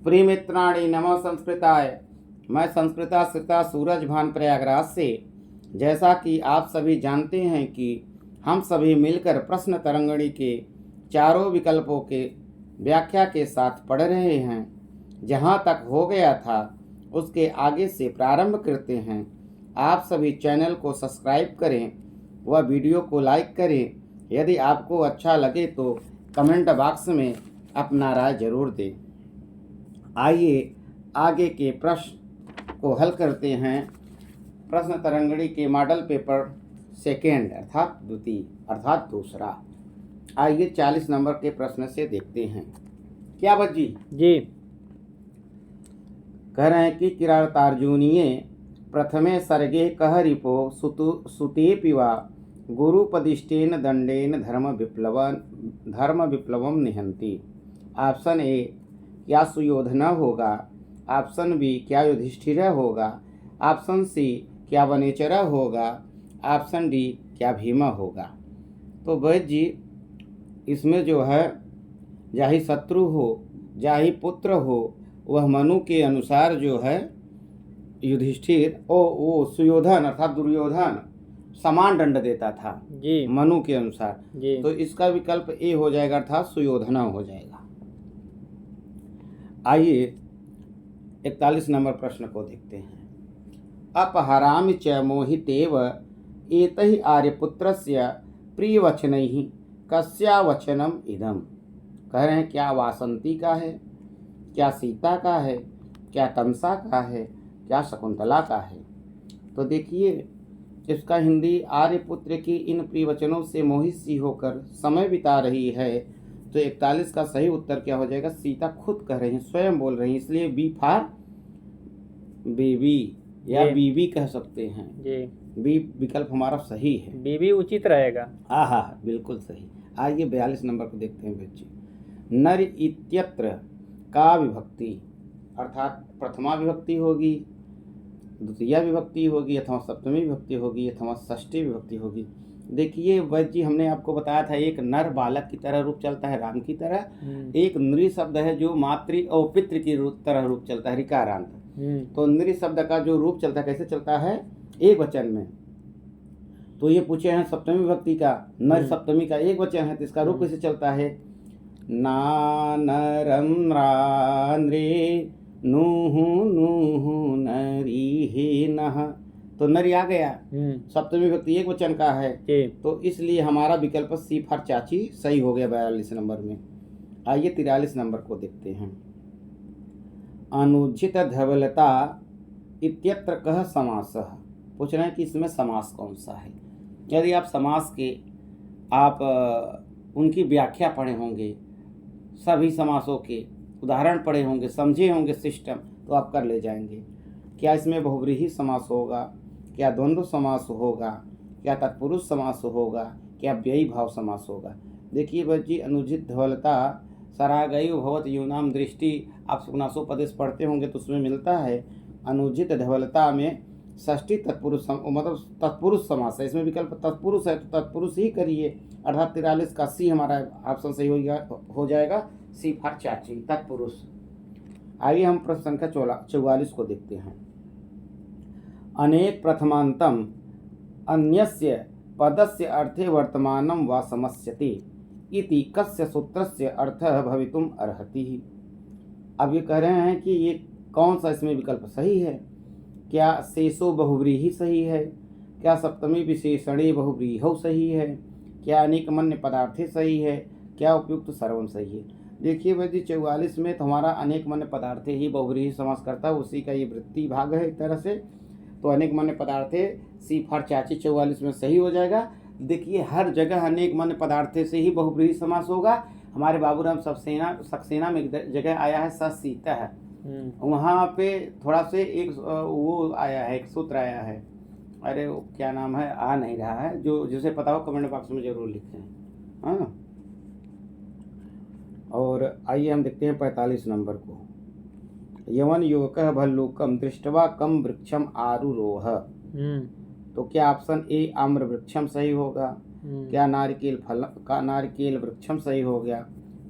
प्रिय मित्राणि नमो संस्कृताय। मैं संस्कृता श्रिता सूरज भान प्रयागराज से। जैसा कि आप सभी जानते हैं कि हम सभी मिलकर प्रश्न तरंगणी के चारों विकल्पों के व्याख्या के साथ पढ़ रहे हैं। जहाँ तक हो गया था उसके आगे से प्रारंभ करते हैं। आप सभी चैनल को सब्सक्राइब करें व वीडियो को लाइक करें। यदि आपको अच्छा लगे तो कमेंट बॉक्स में अपना राय जरूर दें। आइए आगे के प्रश्न को हल करते हैं। प्रश्न तरंगणी के मॉडल पेपर सेकेंड अर्थात दूसरा। आइए 40 नंबर के प्रश्न से देखते हैं। क्या बच्ची जी कह रहे हैं कि किरातार्जुनीये प्रथमे सर्गे कह रिपो सुतेऽपि वा गुरुपदिष्टेन दंडेन धर्म विप्लवम निहंति। ऑप्शन ए क्या सुयोधन होगा, ऑप्शन बी क्या युधिष्ठिर होगा, ऑप्शन सी क्या वनेचर होगा, ऑप्शन डी क्या भीम होगा। तो वैद्य जी इसमें जो है जाहि शत्रु हो जाहि पुत्र हो वह मनु के अनुसार जो है युधिष्ठिर वो सुयोधन अर्थात दुर्योधन समान दंड देता था जी मनु के अनुसार। जी तो इसका विकल्प ए हो जाएगा अर्थात सुयोधन हो जाएगा। आइए 41 नंबर प्रश्न को देखते हैं। अपहरामि च मोहितेव एतहि आर्यपुत्रस्य प्रियवचनैः कस्या वचनम इदम। कह रहे हैं क्या वासंती का है, क्या सीता का है, क्या तमसा का है, क्या शकुंतला का है। तो देखिए इसका हिंदी आर्यपुत्र की इन प्रियवचनों से मोहित सी होकर समय बिता रही है। तो 41 का सही उत्तर क्या हो जाएगा, सीता खुद कह रही हैं, स्वयं बोल रही हैं, इसलिए बी फॉर बेबी या बीबी कह सकते हैं। जी बी विकल्प हमारा सही है। बीबी उचित रहेगा। हाँ बिल्कुल सही। आइए 42 नंबर को देखते हैं बच्चे। नर इत्यत्र का विभक्ति अर्थात प्रथमा विभक्ति होगी, द्वितीय विभक्ति होगी अथवा सप्तमी विभक्ति होगी अथवा षष्ठी विभक्ति होगी। देखिए वैद्य जी हमने आपको बताया था एक नर बालक की तरह रूप चलता है राम की तरह, एक नृ शब्द है जो मातृ और पितृ की तरह रूप चलता है ऋकारांत। तो नृ शब्द का जो रूप चलता है कैसे चलता है, एक वचन में। तो ये पूछे हैं सप्तमी विभक्ति का, नर सप्तमी का एक वचन है तो इसका रूप कैसे चलता है, ना नरम नृ नूहु नूहु नरीहे नह। तो नरी आ गया, सप्तमी विभक्ति एक वचन का है, तो इसलिए हमारा विकल्प सी फॉर चाची सही हो गया 42 नंबर में। आइए 43 नंबर को देखते हैं। अनुचित धवलता इत्यत्र कह समासः। पूछ रहे हैं कि इसमें समास कौन सा है। यदि आप समास के उनकी व्याख्या पढ़े होंगे, सभी समासों के उदाहरण पढ़े होंगे, समझे होंगे सिस्टम, तो आप कर ले जाएंगे। क्या इसमें बहुव्रीहि समास होगा, क्या द्वंद्व समास होगा, क्या तत्पुरुष समास होगा, क्या व्ययी भाव समास होगा। देखिए बच्ची अनुचित धवलता सरागयु भवत यूनाम दृष्टि, आप सुनासोपदेश पढ़ते होंगे तो उसमें मिलता है अनुचित धवलता में षष्ठी तत्पुरुष मतलब तत्पुरुष समास है। इसमें विकल्प तत्पुरुष है तो तत्पुरुष ही करिए, अर्थात 43 का सी हमारा ऑप्शन सही हो जाएगा, सी फॉर चाची तत्पुरुष। आइए हम प्रश्न संख्या 44 को देखते हैं। अनेक प्रथमांतम अन्यस्य पदस्य अर्थे वर्तमानं वा समस्यते इति कस्य सूत्रस्य अर्थः भवितुम अर्हति। अब ये कह रहे हैं कि ये कौन सा इसमें विकल्प सही है, क्या शेषो बहुव्रीहि सही है, क्या सप्तमी विशेषणे बहुव्रीहौ सही है, क्या अनेकमन्य पदार्थे सही है, क्या उपयुक्त सर्वम सही है। देखिए वैद्य 44 में तो हमारा अनेकमन्य पदार्थे ही बहुव्रीहि समास करता है, उसी का ये वृत्ति भाग है एक तरह से। तो अनेकमन्य पदार्थे सी फॉर चाची 44 में सही हो जाएगा। देखिए हर जगह अनेकमन्य पदार्थे से ही बहुव्रीहि समास होगा। हमारे बाबूराम सक्सेना में एक जगह आया है ससीता है, वहाँ पे थोड़ा से एक वो आया है, एक सूत्र आया है, अरे वो क्या नाम है, आ नहीं रहा है, जो जिसे पता हो कमेंट बॉक्स में जरूर लिखें। हाँ और आइए हम देखते हैं 45 नंबर को। यवन युवकः भल्लूकम दृष्ट्वा कम वृक्षम आरुरोह। तो क्या ऑप्शन ए आम्र वृक्षम सही होगा, क्या नारिकेल वृक्षम सही हो गया,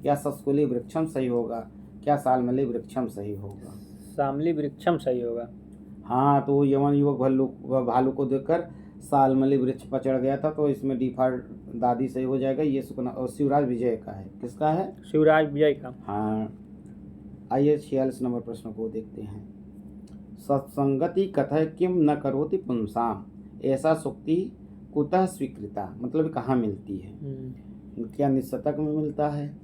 क्या सस्कुली वृक्षम सही होगा, क्या सालमली वृक्षम सही होगा? शामली वृक्षम सही होगा। हाँ, तो यवन युवक भालू को देखकर सालमली वृक्ष पर चढ़ गया था, तो इसमें डिफॉल्ट दादी सही हो जाएगा। ये सुकना और शिवराज विजय का है। किसका है? शिवराज विजय का। हाँ। आइए 46 नंबर प्रश्न को देखते हैं। सत्संगति कथय किम न करोति पुंसाम, ऐसा सुक्ति कुतः स्वीकृता, मतलब कहाँ मिलती है? क्या निशतक में मिलता है?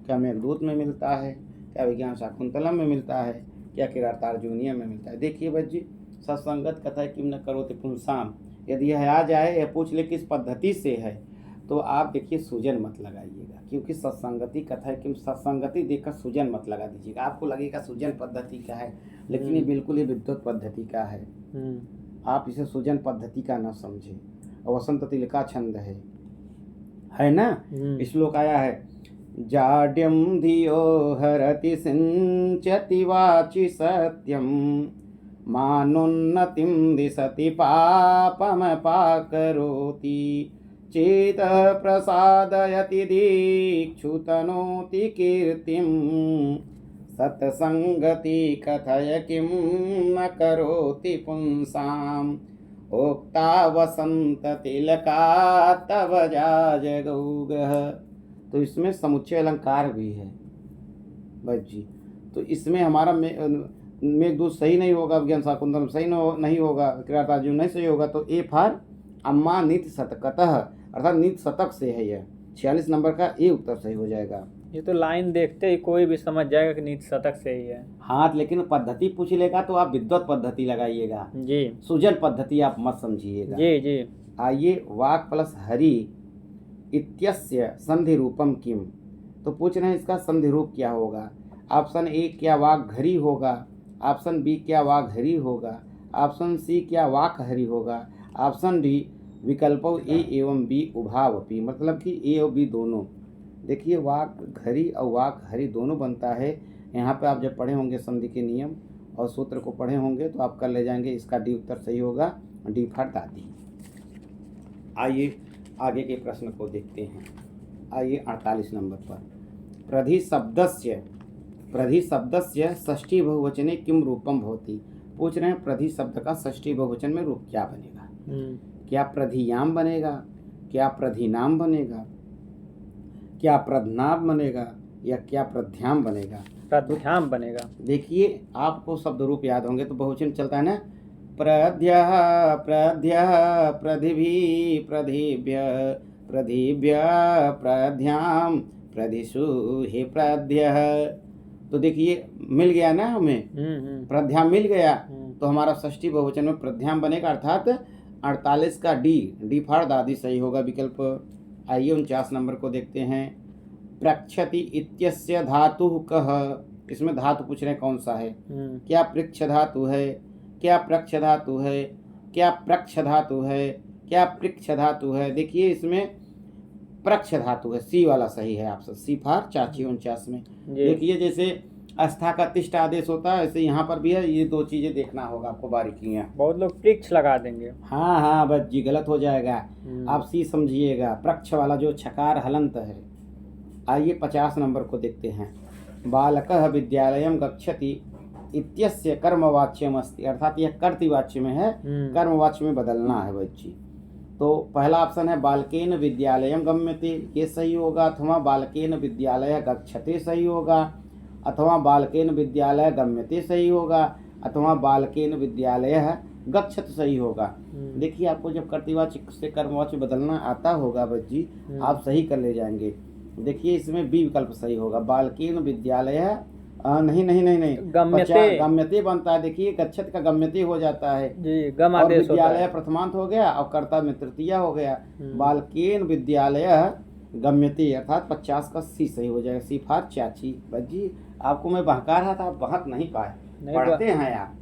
क्या मेघदूत में मिलता है? क्या विज्ञान शाकुंतलम में मिलता है? क्या किरातार्जुनीय में मिलता है? देखिए बच्ची, सत्संगत कथा किम न करोति पुंसाम, यदि यह आ जाए, यह पूछ ले किस पद्धति से है, तो आप देखिए सूजन मत लगाइएगा, क्योंकि सत्संगति कथा किम, सत्संगति देखकर सूजन मत लगा दीजिएगा। आपको लगेगा सूजन पद्धति का है, लेकिन ये बिल्कुल ही विद्युत पद्धति का है। आप इसे सूजन पद्धति का न समझे। और वसंत तिलका छंद है ना? श्लोक आया है, जाड्यम धियो हरति सिंचति वाचि सत्यम, मानोन्नतिं दिशति पापमपाकरोति, चेतः प्रसादयति दीक्षुतनोति कीर्तिं, सत्संगति कथय किं न करोति पुंसाम्, ओक्ता वसंत तिलका तव जाजगौगः। तो इसमें समुच्चय अलंकार भी है बच्ची। तो इसमें हमारा मेघदूत सही नहीं होगा, विज्ञान शाकुंतलम सही नहीं होगा, किरातार्जुन नहीं सही होगा। तो ए फॉर अम्मा नित शतकतः, अर्थात नित शतक से है यह। 46 नंबर का ए उत्तर सही हो जाएगा। ये तो लाइन देखते ही कोई भी समझ जाएगा कि नित शतक से ही है। हाँ, लेकिन पद्धति पूछ लेगा तो आप विद्वत पद्धति लगाइएगा जी, सूजन पद्धति आप मत समझिएगा। जी जी। आइए, वाक प्लस हरि इत्यस्य संधि रूपम किम, तो पूछ रहे हैं इसका संधि रूप क्या होगा। ऑप्शन ए क्या वाक घरी होगा, ऑप्शन बी क्या वाक हरी होगा, ऑप्शन सी क्या वाक हरी होगा, ऑप्शन डी विकल्पों ए एवं बी उभावपी, मतलब कि ए और बी दोनों। देखिए, वाक घरी और वाक हरी दोनों बनता है। यहाँ पे आप जब पढ़े होंगे संधि के नियम और सूत्र को पढ़े होंगे तो आप कर ले जाएंगे। इसका डी उत्तर सही होगा, डी फॉर दादी। आइए आगे के प्रश्न को देखते हैं। आइए 48 नंबर पर, प्रधि शब्दस्य षष्ठी बहुवचने किम रूपम भवति। पूछ रहे हैं प्रधि शब्द का षष्ठी बहुवचन में रूप क्या बनेगा। क्या प्रधियाम बनेगा, क्या प्रधिनाम बनेगा, क्या प्रधनाम बनेगा, या क्या प्रध्याम बनेगा? प्रध्याम बनेगा। देखिए, आपको शब्द रूप याद होंगे तो बहुवचन चलता है ना, प्रध्यः प्रध्यः प्रधिभि प्रधिभ्य प्रधिभ्य प्रध्याम प्रधिषु हे प्रध्यः। तो देखिए मिल गया ना हमें, प्रध्याम मिल गया। तो हमारा षष्ठी बहुवचन में प्रध्याम बनेगा, अर्थात 48 का डी फॉर दादी सही होगा विकल्प। आइए 49 नंबर को देखते हैं। प्रक्षति इत्यस्य धातु कः, इसमें धातु पूछ रहे हैं कौन सा है। क्या पृक्ष धातु है, क्या प्रक्ष धातु है, क्या प्रक्ष धातु है, क्या पृक्ष धातु है? देखिए इसमें प्रक्ष धातु है, सी वाला सही है आपसे, सी फॉर चाची 49 में। देखिए जैसे अस्था का तिष्ठ आदेश होता है, ऐसे यहाँ पर भी है। ये दो चीजें देखना होगा आपको, बारीकियाँ। बहुत लोग पृक्ष लगा देंगे। हाँ बस जी, गलत हो जाएगा। आप सी समझिएगा, प्रक्ष वाला जो छकार हलंत है। आइए 50 नंबर को देखते हैं। बालकः विद्यालयं गच्छति इत्यस्य कर्मवाच्यम अस्ति, अर्थात यह कर्तृवाच्य में है, कर्मवाच्य में बदलना है बच्ची। तो पहला ऑप्शन है बालकेन विद्यालयं गम्यते, ये सही होगा। अथवा बालकेन विद्यालय गच्छते सही होगा, अथवा बालकेन विद्यालय गम्यते सही होगा, अथवा बालकेन विद्यालय गच्छत सही होगा। देखिए, आपको जब कर्तृवाच्य से कर्मवाच्य बदलना आता होगा बच्ची, आप सही कर ले जाएंगे। देखिए इसमें बी विकल्प सही होगा, बालकेन विद्यालय नहीं गम्यते बनता है। देखिए गच्छत का गम्यते हो जाता है जी, और विद्यालय प्रथमांत हो गया और कर्ता में तृतीय हो गया। बालकेन विद्यालय गम्यते, अर्थात 50 का सी सही हो जाएगा, सी फॉर चाची। बच्ची आपको मैं बहका रहा था, आप बहक नहीं पाए। पढ़ते हैं आप?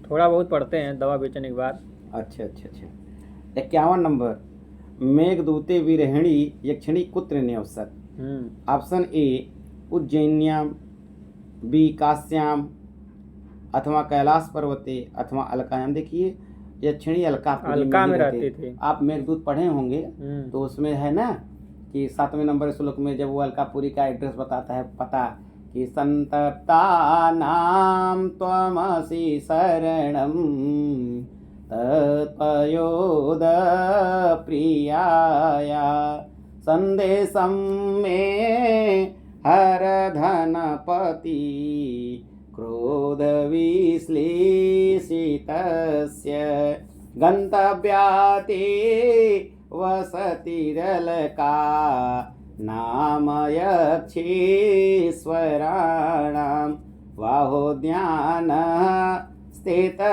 थोड़ा बहुत पढ़ते हैं दवा बेचने के बाद। अच्छा। 51 नंबर, मेघदूते विरहिणी यक्षिणी कुत्र न्यवसत। ऑप्शन ए उज्जैन्याम, बी काश्याम, अथवा कैलाश पर्वते, अथवा अलकायाम। देखिए यक्षिणी अलका में रहते थे। आप मेघदूत पढ़े होंगे तो उसमें है ना कि 7वें नंबर श्लोक में जब वो अलकापुरी का एड्रेस बताता है, पता कि संतप्तानां त्वमसि शरणं तत्पयोदप्रियाया संदेशं मे हर धनपति क्रोधविश्लेषितस्य गन्तव्याति वसतिरलका नामयक्षीश्वराणां बाहोद्यानः स्थितहरशिरः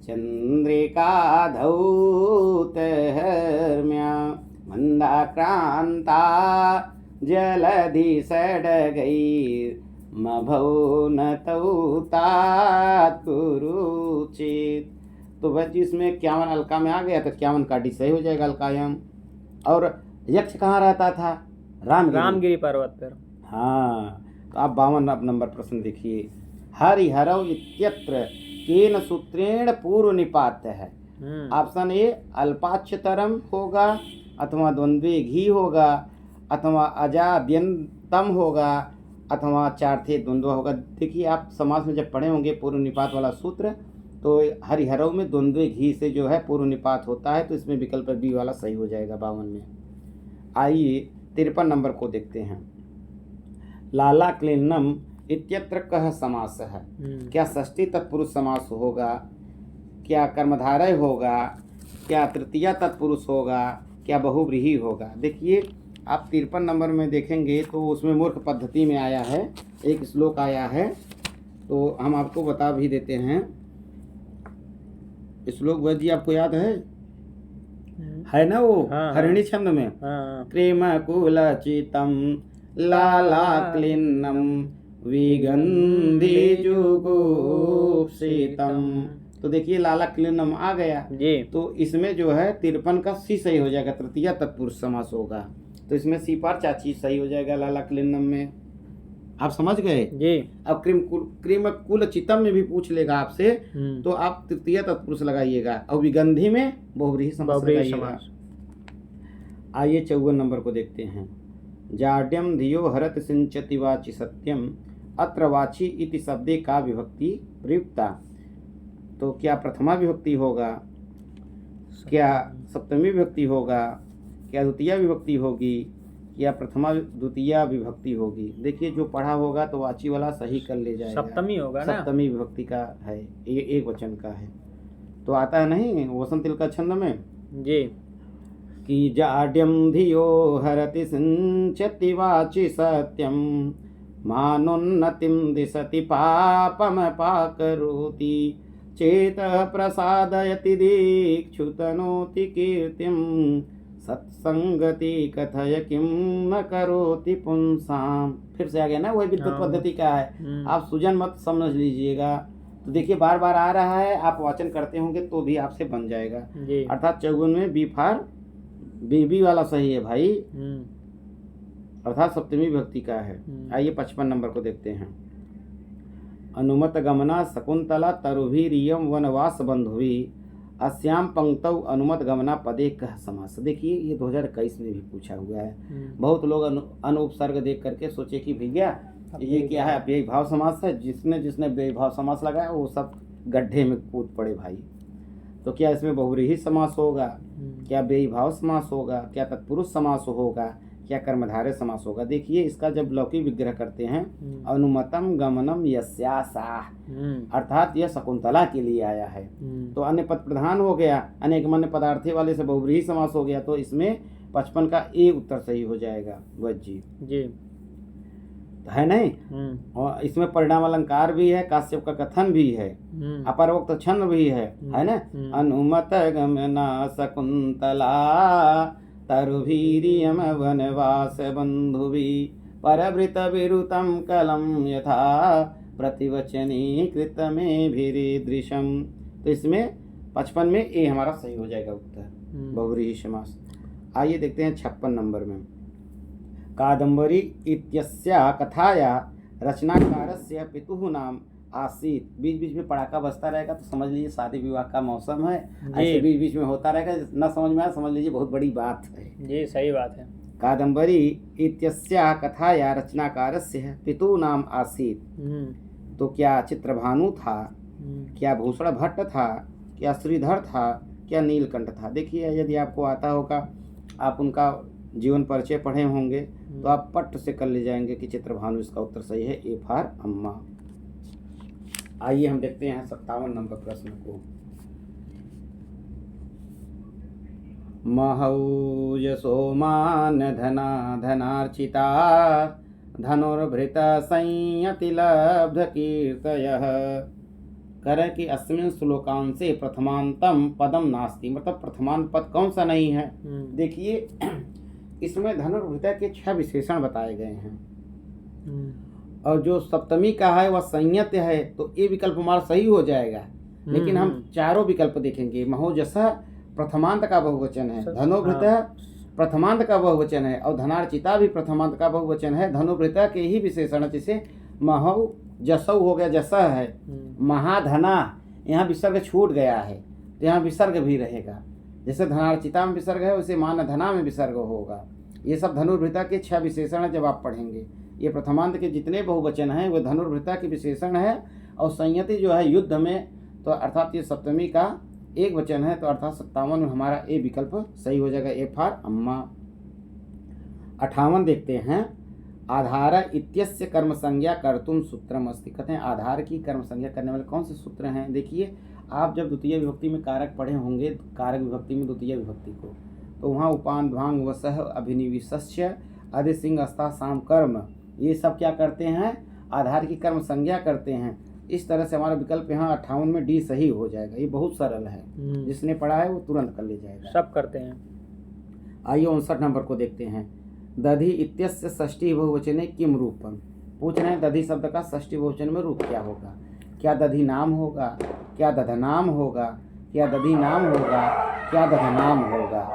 चन्द्रिकाधौतहर्म्या मन्दाक्रान्ता जलधिषडगैर्मभौनतौ तात्कुरुचित। तो वह जिसमें 51 अलका में आ गया तो 51 का डी सही हो जाएगा अलकायाम। और यक्ष कहाँ रहता था? रामगिरी पर्वत पर। हाँ, तो आप 52 नंबर प्रश्न देखिए। हरिहरौ इत्यत्र केन सूत्रेण पूर्व निपात है? ऑप्शन ए अल्पाक्षतरम होगा, अथवा द्वंद्वे घी होगा, अथवा अजाद्यंतम होगा, अथवा चार्थे द्वंद्व होगा। देखिए आप समास में जब पढ़े होंगे पूर्व निपात वाला सूत्र, तो हरिहरव में द्वंद्वे घी से जो है पूर्व निपात होता है, तो इसमें विकल्प बी वाला सही हो जाएगा 52 में। आइए 53 नंबर को देखते हैं। लाला क्लीनम इत्यत्र कह समास है? क्या षष्ठी तत्पुरुष समास होगा, क्या कर्मधारय होगा, क्या तृतीया तत्पुरुष होगा, क्या बहुव्रीहि होगा? देखिए आप 53 नंबर में देखेंगे तो उसमें मूर्ख पद्धति में आया है, एक श्लोक आया है, तो हम आपको बता भी देते हैं। श्लोक वह जी आपको याद है ना वो? हाँ, हरिणी छंद में क्रीम कुलचितम लाला क्लिन्नम विगंधि जुगुप्सितम। तो देखिए लाला क्लिन्नम आ गया जी। तो इसमें जो है 53 का सी सही हो जाएगा, तृतीया तत्पुरुष समास होगा, तो इसमें सी पार चाची सही हो जाएगा लाला क्लिन्नम में। आप समझ गए जी। अब क्रीम कुल चितम में भी पूछ लेगा आपसे, तो आप तृतीय तत्पुरुष लगाइएगा, और विगंधी में बहुव्रीहि समास लगाइएगा। आइए 54 नंबर को देखते हैं। जाड्यम धियो हरत सिंचति वाचि सत्यम अत्र वाची इति शब्दे का विभक्ति प्रयुक्ता। तो क्या प्रथमा विभक्ति होगा, क्या सप्तमी विभक्ति होगा, क्या द्वितीय विभक्ति होगी, या प्रथमा द्वितीय विभक्ति होगी? देखिए जो पढ़ा होगा तो वाची वाला सही कर ले जाएगा। सप्तमी होगा ना? सप्तमी विभक्ति का है, ये एक वचन का है, तो आता है नहीं वसंत तिलका छंद में जी कि जाड्यम धियो हरति सिंचति वाचि सत्यम मानोन्नतिम दिशति पापम पाकरोति चेतः प्रसादयति दीक्षुतनोति कीर्तिम सत्संगति कथय किम न करोति पुंसाम। फिर से आ गया ना, वही विद्युत पद्धति का है, आप सुजन मत समझ लीजिएगा। तो देखिए बार बार आ रहा है, आप वाचन करते होंगे तो भी आपसे बन जाएगा। अर्थात 54 में बी फार बी वाला सही है भाई, अर्थात सप्तमी विभक्ति का है। आइए 55 नंबर को देखते हैं। अनुमत गमना शकुंतला तरुभिरियम वनवास बंधुवी अस्याम पंक्तौ अनुमत गमना पदे कह समास। देखिए ये 2021 में भी पूछा हुआ है। बहुत लोग अनुपसर्ग देख करके सोचे कि भैया ये क्या है, व्यय भाव समास है, जिसने व्यय भाव समास लगाया वो सब गड्ढे में कूद पड़े भाई। तो क्या इसमें बहुव्रीहि समास होगा, क्या व्यय भाव समास होगा, क्या तत्पुरुष समास होगा, क्या कर्मधारय समास होगा? देखिए इसका जब लौकिक विग्रह करते हैं अनुमतम गमनम यस्यासाह, अर्थात यह शकुंतला के लिए आया है, तो अन्य पद प्रधान हो गया, अनेकमन्य पदार्थी वाले से बहुव्रीहि समास हो गया, तो इसमें 55 का ए उत्तर सही हो जाएगा। वज्जी जी है नहीं, और इसमें परिणाम अलंकार भी है, काश्यप का कथन भी है, अपरोक्त छंद भी है ना। अनुमत गमना शकुंतला तरुभिरियम वनवास बंधुभि परवृत विरुतम कलम यथा प्रतिवचनी कृतमेभिरीदृशम। तो इसमें 55 में ए हमारा सही हो जाएगा उत्तर, बहुव्रीहि समास। आइए देखते हैं 56 नंबर में। कादम्बरी इत्यस्या कथाया रचनाकारस्य पितुः नाम आसीत। बीच बीच में पटाखा बजता रहेगा तो समझ लीजिए शादी विवाह का मौसम है, ऐसे बीच बीच में होता रहेगा, न समझ में आया समझ लीजिए बहुत बड़ी बात है। जी सही बात है। कादम्बरी इत्यस्याः कथाया रचनाकारस्य पितॄणाम आसीत्। तो क्या चित्रभानु था, क्या भूषण भट्ट था, क्या श्रीधर था, क्या नीलकंठ था? देखिए, यदि आपको आता होगा, आप उनका जीवन परिचय पढ़े होंगे, तो आप पट से कर ले जाएंगे कि चित्रभानु इसका उत्तर सही है, ए फॉर अम्मा। आइए हम देखते हैं 57 नंबर प्रश्न को। महौजसोमान धना धनार्चिता धनुर्भृत संयति लब्ध कीर्तयः। करें कि अस्मिन् श्लोकांशे प्रथमांतम पदम नास्ति, मतलब प्रथमांत पद कौन सा नहीं है? देखिए, इसमें धनुर्भृत के 6 विशेषण बताए गए हैं, और जो सप्तमी का है वह संयत है, तो ये विकल्प हमारा सही हो जाएगा। लेकिन हम चारों विकल्प देखेंगे। महोजस प्रथमांत का बहुवचन है, धनुर्भृत प्रथमांत का बहुवचन है, और धनार्चिता भी प्रथमांत का बहुवचन है। धनुर्भृत के ही विशेषण, जैसे महौ जसौ हो गया, जस है। महाधना, यहाँ विसर्ग छूट गया है, तो यहाँ विसर्ग भी रहेगा। जैसे धनार्चिता में विसर्ग है, वैसे मान धना में विसर्ग होगा। ये सब धनुर्भृता के 6 विशेषण है। जब आप पढ़ेंगे, ये प्रथमांत के जितने बहुवचन हैं वो धनुर्भृता के विशेषण है। और संयति जो है युद्ध में, तो अर्थात ये सप्तमी का एक वचन है, तो अर्थात 57 में हमारा ए विकल्प सही हो जाएगा, ए फॉर अम्मा। 58 देखते हैं। आधार इत्यस्य कर्म संज्ञा कर्तुम सूत्रम अस्ति। कहते हैं आधार की कर्म संज्ञा करने वाले कौन से सूत्र हैं? देखिए, आप जब द्वितीय विभक्ति में कारक पढ़े होंगे, कारक विभक्ति में द्वितीय विभक्ति को, तो वहाँ उपान ध्वांग वसह अभिनिविशस्य अधि सिंह अस्था साम कर्म, ये सब क्या करते हैं? आधार की कर्म संज्ञा करते हैं। इस तरह से हमारा विकल्प यहाँ 58 में डी सही हो जाएगा। ये बहुत सरल है, जिसने पढ़ा है वो तुरंत कर ले जाएगा। सब करते हैं। आइए 59 नंबर को देखते हैं। दधि इत्यस्य षष्ठी बहुवचने किम रूपम। पूछ रहे हैं दधि शब्द का षष्ठी बहुवचन में रूप क्या होगा? क्या दधि नाम होगा, क्या दधनाम होगा, क्या दधि नाम होगा, क्या दधनाम होगा?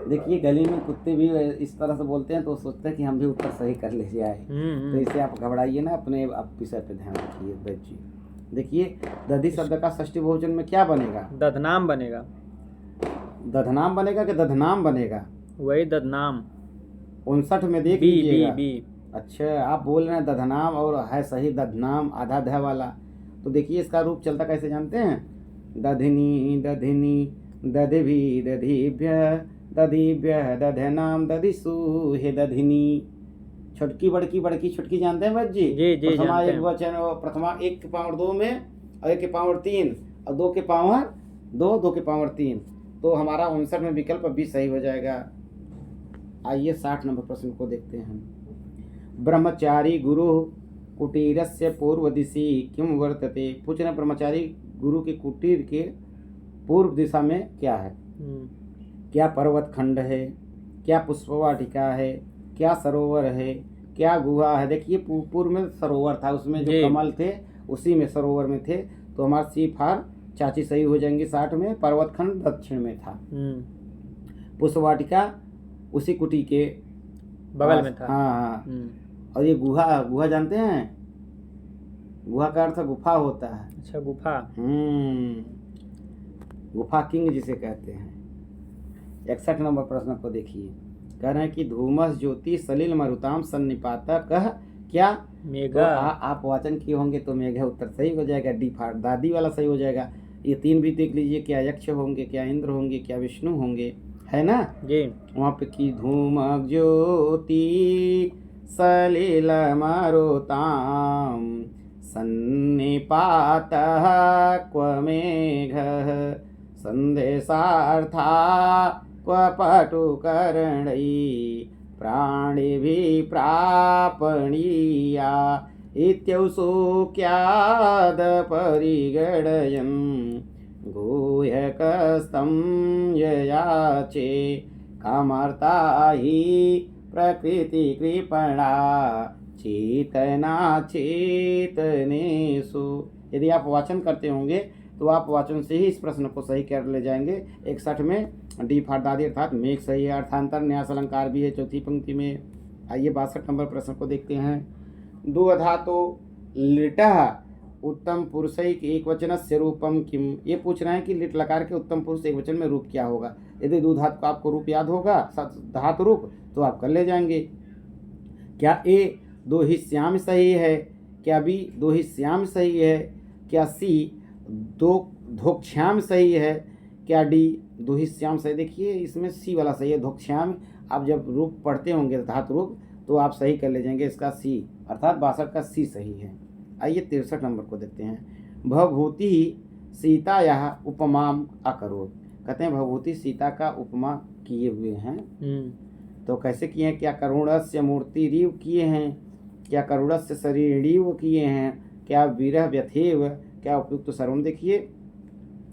देखिए, गली में कुत्ते भी इस तरह से बोलते हैं, तो सोचते हैं कि हम भी उत्तर सही कर ले जाए। तो इससे आप घबराइए ना, अपने आप विषय पे ध्यान रखिए बच्ची। देखिए, दधि शब्द का षष्ठी बहुवचन में क्या बनेगा? दधनाम बनेगा। दधनाम बनेगा कि दधनाम बनेगा? वही दधनाम। 59 में देख लीजिएगा। बी। अच्छा, आप बोल रहे हैं दधनाम, और है सही दधनाम, आधा ध वाला। तो देखिए, इसका रूप चलता कैसे जानते हैं? दधिनी दधिनी दधिभि दधिभ्य दधिभ्य दधनाम दधिसु हे दधिनी। छोटकी बड़की, बड़की छोटकी जानते हैं बच्ची? जी प्रथमा एक वचन, प्रथमा 1 के पावर 2 में, और 1 के पावर 3, और 2 के पावर 2, 2 के पावर 3। तो हमारा 59 में विकल्प भी सही हो जाएगा। आइए 60 नंबर प्रश्न को देखते हैं। ब्रह्मचारी गुरु कुटीरस्य पूर्व दिशि किम वर्तते। पूछ रहे ब्रह्मचारी गुरु के कुटीर के पूर्व दिशा में क्या है? क्या पर्वत खंड है, क्या पुष्पवाटिका है, क्या सरोवर है, क्या गुहा है? देखिए, पूर्व में सरोवर था, उसमें जो कमल थे उसी में सरोवर में थे, तो हमारा सी फार चाची सही हो जाएंगे। 60 में पर्वत खंड दक्षिण में था, पुष्पवाटिका उसी कुटी के बगल में था। हाँ। और ये गुहा, गुहा जानते हैं? गुहा का अर्थ गुफा होता है। अच्छा, गुफा। गुफा किंग जिसे कहते हैं। 61 नंबर प्रश्न को देखिए। कह रहे हैं कि धूमस ज्योति सलिल मरुताम सन्निपातक क्या? मेघा। तो आप वाचन किए होंगे तो मेघा उत्तर सही हो जाएगा, डी फाड़ दादी वाला सही हो जाएगा। ये 3 भी देख लीजिए, क्या यक्ष होंगे, क्या इंद्र होंगे, क्या विष्णु होंगे, है ना जी? वहाँ पे की धूम ज्योति सलिल मरुताम सन्निपातः क्व मेघः संदेशार्था क्व पटुकर्णै प्राणिभिः प्रापणीया इत्यौसुक्यादपरिगणयन् गुह्यकस्तं ययाचे कामार्ता हि प्रकृतिकृपणा चेतना चेतनेषु। यदि आप वाचन करते होंगे तो आप वाचन से ही इस प्रश्न को सही कर ले जाएंगे। 61 में डी फाड़ दादी अर्थात मेघ सही है। अर्थांतर न्यास अलंकार भी है चौथी पंक्ति में। आइए 62 नंबर प्रश्न को देखते हैं। दो धातु लिटः उत्तम पुरुषैक एक वचनस्य रूपम किम, ये पूछ रहे हैं कि लिट लकार के उत्तम पुरुष एक वचन में रूप क्या होगा। यदि दो धातु का आपको रूप याद होगा धातु रूप तो आप कर ले जाएंगे। क्या ए दो ही श्याम सही है, क्या बी दो ही श्याम सही है, क्या सी दो धोक्षाम सही है, क्या डी दो ही श्याम सही। देखिए इसमें सी वाला सही है, धोक्षाम। आप जब रूप पढ़ते होंगे धातु रूप तो आप सही कर ले जाएंगे, इसका सी अर्थात 62 का सी सही है। आइए 63 नंबर को देखते हैं। भवभूति सीतायाः उपमाम अकरोत्, कहते हैं भवभूति सीता का उपमा किए हुए हैं। तो कैसे किए हैं? क्या करुणस्य मूर्तिरीव किए हैं, क्या करुणस्य शरीरीव किए हैं, क्या विरह व्यथेव, क्या उपयुक्त सर्वण। देखिए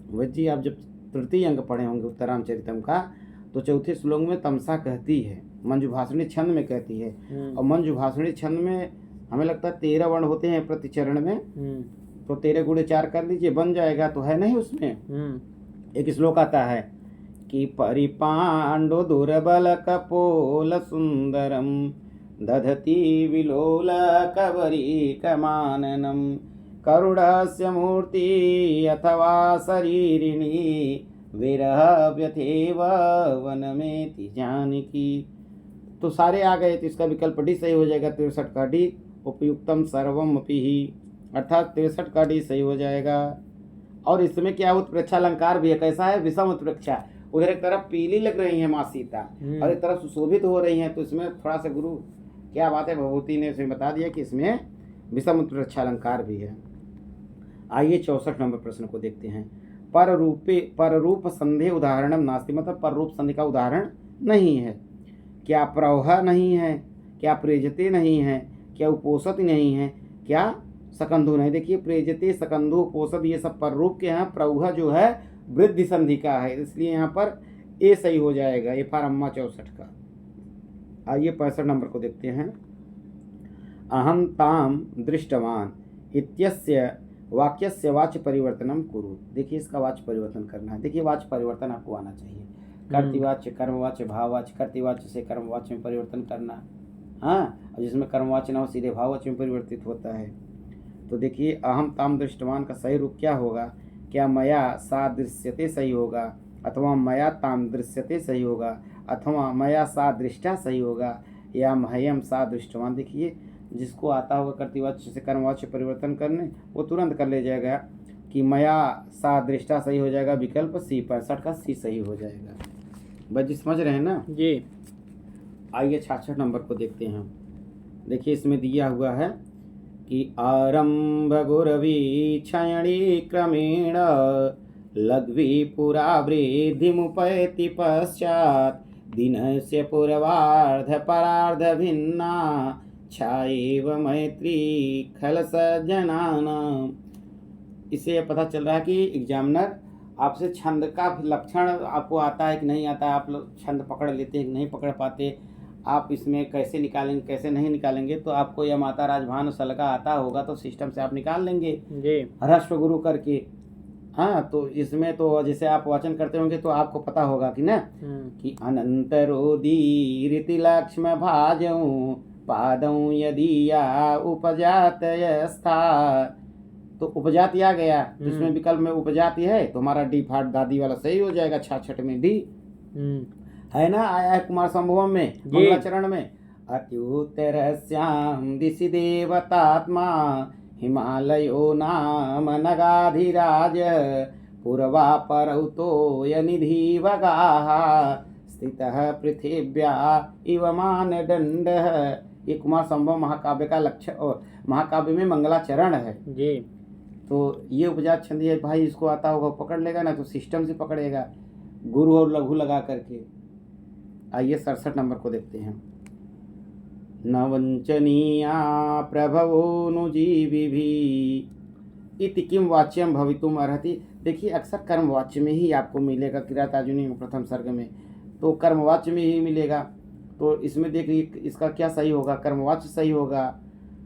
वैद्य जी आप जब तृतीय अंग पढ़े होंगे उत्तरामचरितम का तो चौथे श्लोक में तमसा कहती है, मंजू भाषणी छंद में कहती है। और मंजू भाषणी छंद में हमें लगता है 13 वर्ण होते हैं प्रति चरण में, तो 13 गुणे 4 कर लीजिए बन जाएगा। तो है नहीं उसमें एक श्लोक आता है कि परिपांडो दुर्बल कपोल सुंदरम दधति विलोल कवरी कमाननम करुणस्य मूर्ति अथवा शरीरिणी विरह व्यथेव वनमेति जानकी। तो सारे आ गए, तो इसका विकल्प डी सही हो जाएगा। 63 का डी उपयुक्तम सर्वम अपि ही, अर्थात 63 का डी सही हो जाएगा। और इसमें क्या उत्प्रेक्षा अलंकार भी है। कैसा है? विषम उत्प्रेक्षा। उधर एक तरफ पीली लग रही है माँ सीता और एक तरफ सुशोभित हो रही हैं, तो इसमें थोड़ा सा गुरु क्या बात है भगवती ने इसमें बता दिया कि इसमें विषम उत्प्रेक्षा अलंकार भी है। आइए 64 नंबर प्रश्न को देखते हैं। पररूप संधि उदाहरणम नास्ति, मतलब पररूप संधि का उदाहरण नहीं है। क्या प्रौह नहीं है, क्या प्रेजते नहीं है, क्या उपोषत नहीं है, क्या सकंधु नहीं। देखिए प्रेजते सकंधु उपोषत ये सब पररूप के हैं। प्रौह जो है वृद्धि संधि का है, इसलिए यहाँ पर ए सही हो जाएगा। ये फार्मा 64 का। आइए 65 नंबर को देखते हैं। अहम ताम दृष्टवान इत्यस्य वाक्यस्य वाच्य परिवर्तनम कुरु। देखिए इसका वाच्य परिवर्तन करना है। देखिए वाच्य परिवर्तन आपको आना चाहिए। कर्तृवाच्य, कर्मवाच्य, भाववाच्य, कर्तृवाच्य से कर्मवाच्य में परिवर्तन करना। हाँ, और जिसमें कर्मवाच्य ना हो सीधे भाववाच्य में परिवर्तित होता है। तो देखिए अहम ताम दृष्टवान का सही रूप क्या होगा? क्या मया सा दृश्यते सही होगा, अथवा मया ताम दृश्यते सही होगा, अथवा मया सा दृष्टा सही होगा, या मह्यम सा दृष्टवान। देखिए जिसको आता होगा कर्तृवाच्य से कर्मवाच्य परिवर्तन करने वो तुरंत कर ले जाएगा कि मया सा दृष्टा सही हो जाएगा, विकल्प सी 65 का सी सही हो जाएगा। बच्चे समझ रहे हैं ना जी। आइए 66 नंबर को देखते हैं। देखिए इसमें दिया हुआ है कि आरंभ गुरवी क्षयणी क्रमेण लघ्वी पुरा वृद्धि मुपैति पश्चात दिनस्य पूर्वार्ध परार्ध भिन्ना छाएव मैत्री खल सज्जनानाम। इससे पता चल रहा है कि एग्जामिनर आपसे छंद का लक्षण आपको आता है कि नहीं आता है, आप लोग छंद पकड़ लेते हैं कि नहीं पकड़ पाते, आप इसमें कैसे निकालेंगे कैसे नहीं निकालेंगे। तो आपको यह माता राजभानु सलका आता होगा तो सिस्टम से आप निकाल लेंगे जी ह्रस्व गुरु करके। हाँ, तो इसमें तो जैसे आप वाचन करते होंगे तो आपको पता होगा कि ना कि अनंतरोदीरिति लक्ष्म भाजऊ पादऊ यदि या उपजातयस्था। तो उपजाति आ गया, जिसमें विकल्प में उपजाति है तो हमारा डी फाट दादी वाला सही हो जाएगा। 66 में डी है ना, आया है कुमार संभवम में मंगलाचरण में। अत्युत्तरस्यां दिशि देवतात्मा हिमालयो नाम नगाधिराज पूर्वा परौतो यनिधि वगाः स्थितः पृथिव्या इव मानदंडः। ये कुमार संभव महाकाव्य का लक्ष्य और महाकाव्य में मंगलाचरण है जी। तो ये उपजात छंद है भाई, इसको आता होगा पकड़ लेगा ना, तो सिस्टम से पकड़ेगा गुरु और लघु लगा करके। आइए 67 नंबर को देखते हैं। न वंचनीया प्रभवोनुजीविभिः इति किम वाच्यम भवितुम अर्हति। देखिए अक्सर कर्मवाच्य में ही आपको मिलेगा किरातार्जुनी में प्रथम सर्ग में, तो कर्मवाच्य में ही मिलेगा। तो इसमें देखिए इसका क्या सही होगा, कर्मवाच्य सही होगा,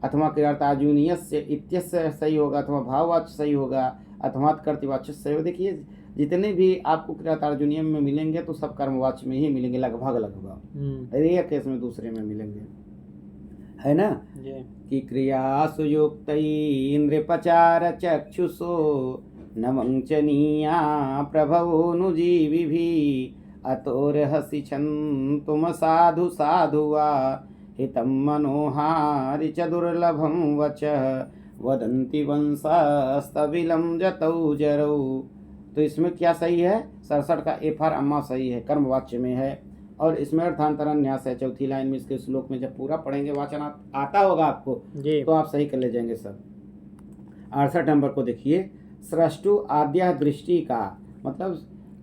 अथवा किरातार्जुनीयस्य इत्यस्य सही होगा, अथवा भाववाच्य सही होगा, अथवा कर्तृवाच्य सही होगा। देखिए जितने भी आपको किरातार्जुनीयम में मिलेंगे तो सब कर्मवाच्य में ही मिलेंगे लगभग एक केस में दूसरे में मिलेंगे। है ना, जी कि क्रियासु युक्तै नृपचार चक्षुषो न वञ्चनीया प्रभवोऽनुजीविभिः अतोर्हसि छन्तुम साधु साधु वा हितं मनोहारि च दुर्लभं वचः वदन्ति वंशस्तविलं जतौ जरौ। तो इसमें क्या सही है? 67 का एफआर अम्मा सही है, कर्म वाच्य में है, और इसमें अर्थांतरण न्यास है। चौथी लाइन में इसके श्लोक में जब पूरा पढ़ेंगे, वाचन आता होगा आपको जी तो आप सही कर ले जाएंगे सब। 68 नंबर को देखिए, सृष्टु आद्य दृष्टि का मतलब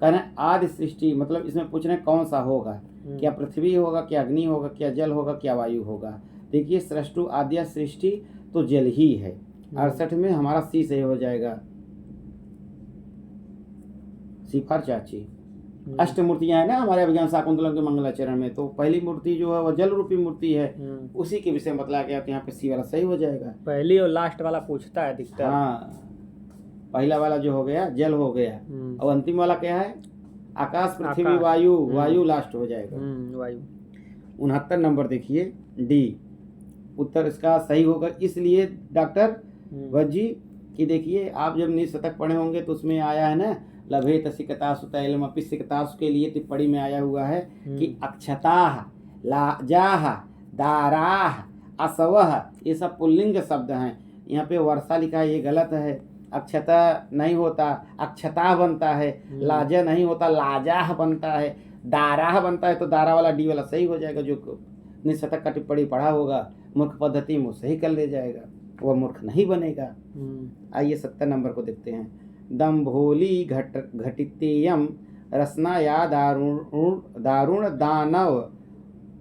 कहना आदि सृष्टि, मतलब इसमें पूछ रहे हैं कौन सा होगा, क्या पृथ्वी होगा, क्या अग्नि होगा, क्या जल होगा, क्या वायु होगा। देखिए सृष्टु आद्य सृष्टि तो जल ही है। 68 में हमारा सी सही हो जाएगा, सिफार चाची। अष्ट मूर्तियां है ना हमारे अभिज्ञान शाकुंतलम के मंगलाचरण में, तो पहली मूर्ति जो है वह जल रूपी मूर्ति है, उसी के विषय में बतला गया, तो यहाँ पे सी वाला सही हो जाएगा। पहली और लास्ट वाला पूछता है अधिकतर। हाँ, पहला वाला जो हो गया जल हो गया, और अंतिम वाला क्या है? आकाश पृथ्वी आकाश। वायु, वायु लास्ट हो जाएगा। वायु। 69 नंबर देखिए, डी उत्तर इसका सही होगा। इसलिए डॉक्टर वज्जी कि देखिए आप जब निशतक पढ़े होंगे तो उसमें आया है ना, लभेत सिकतासु तैलमपि सिकतासु के लिए टिप्पणी में आया हुआ है कि अक्षताः लाजाः दाराः असवः, ये सब पुल्लिंग शब्द हैं। यहाँ पे वर्षा लिखा है, ये गलत है। अक्षता नहीं होता, अक्षता बनता है। लाजा नहीं होता, लाजाह बनता है। दाराह बनता है, तो दारा वाला डी वाला सही हो जाएगा। जो निशतक का टिप्पणी पढ़ा होगा मूर्ख पद्धति में सही कर ले जाएगा, वह मूर्ख नहीं बनेगा। आइए 70 नंबर को देखते हैं। दम्भोली घटितेयम रसनाया दारुण दानव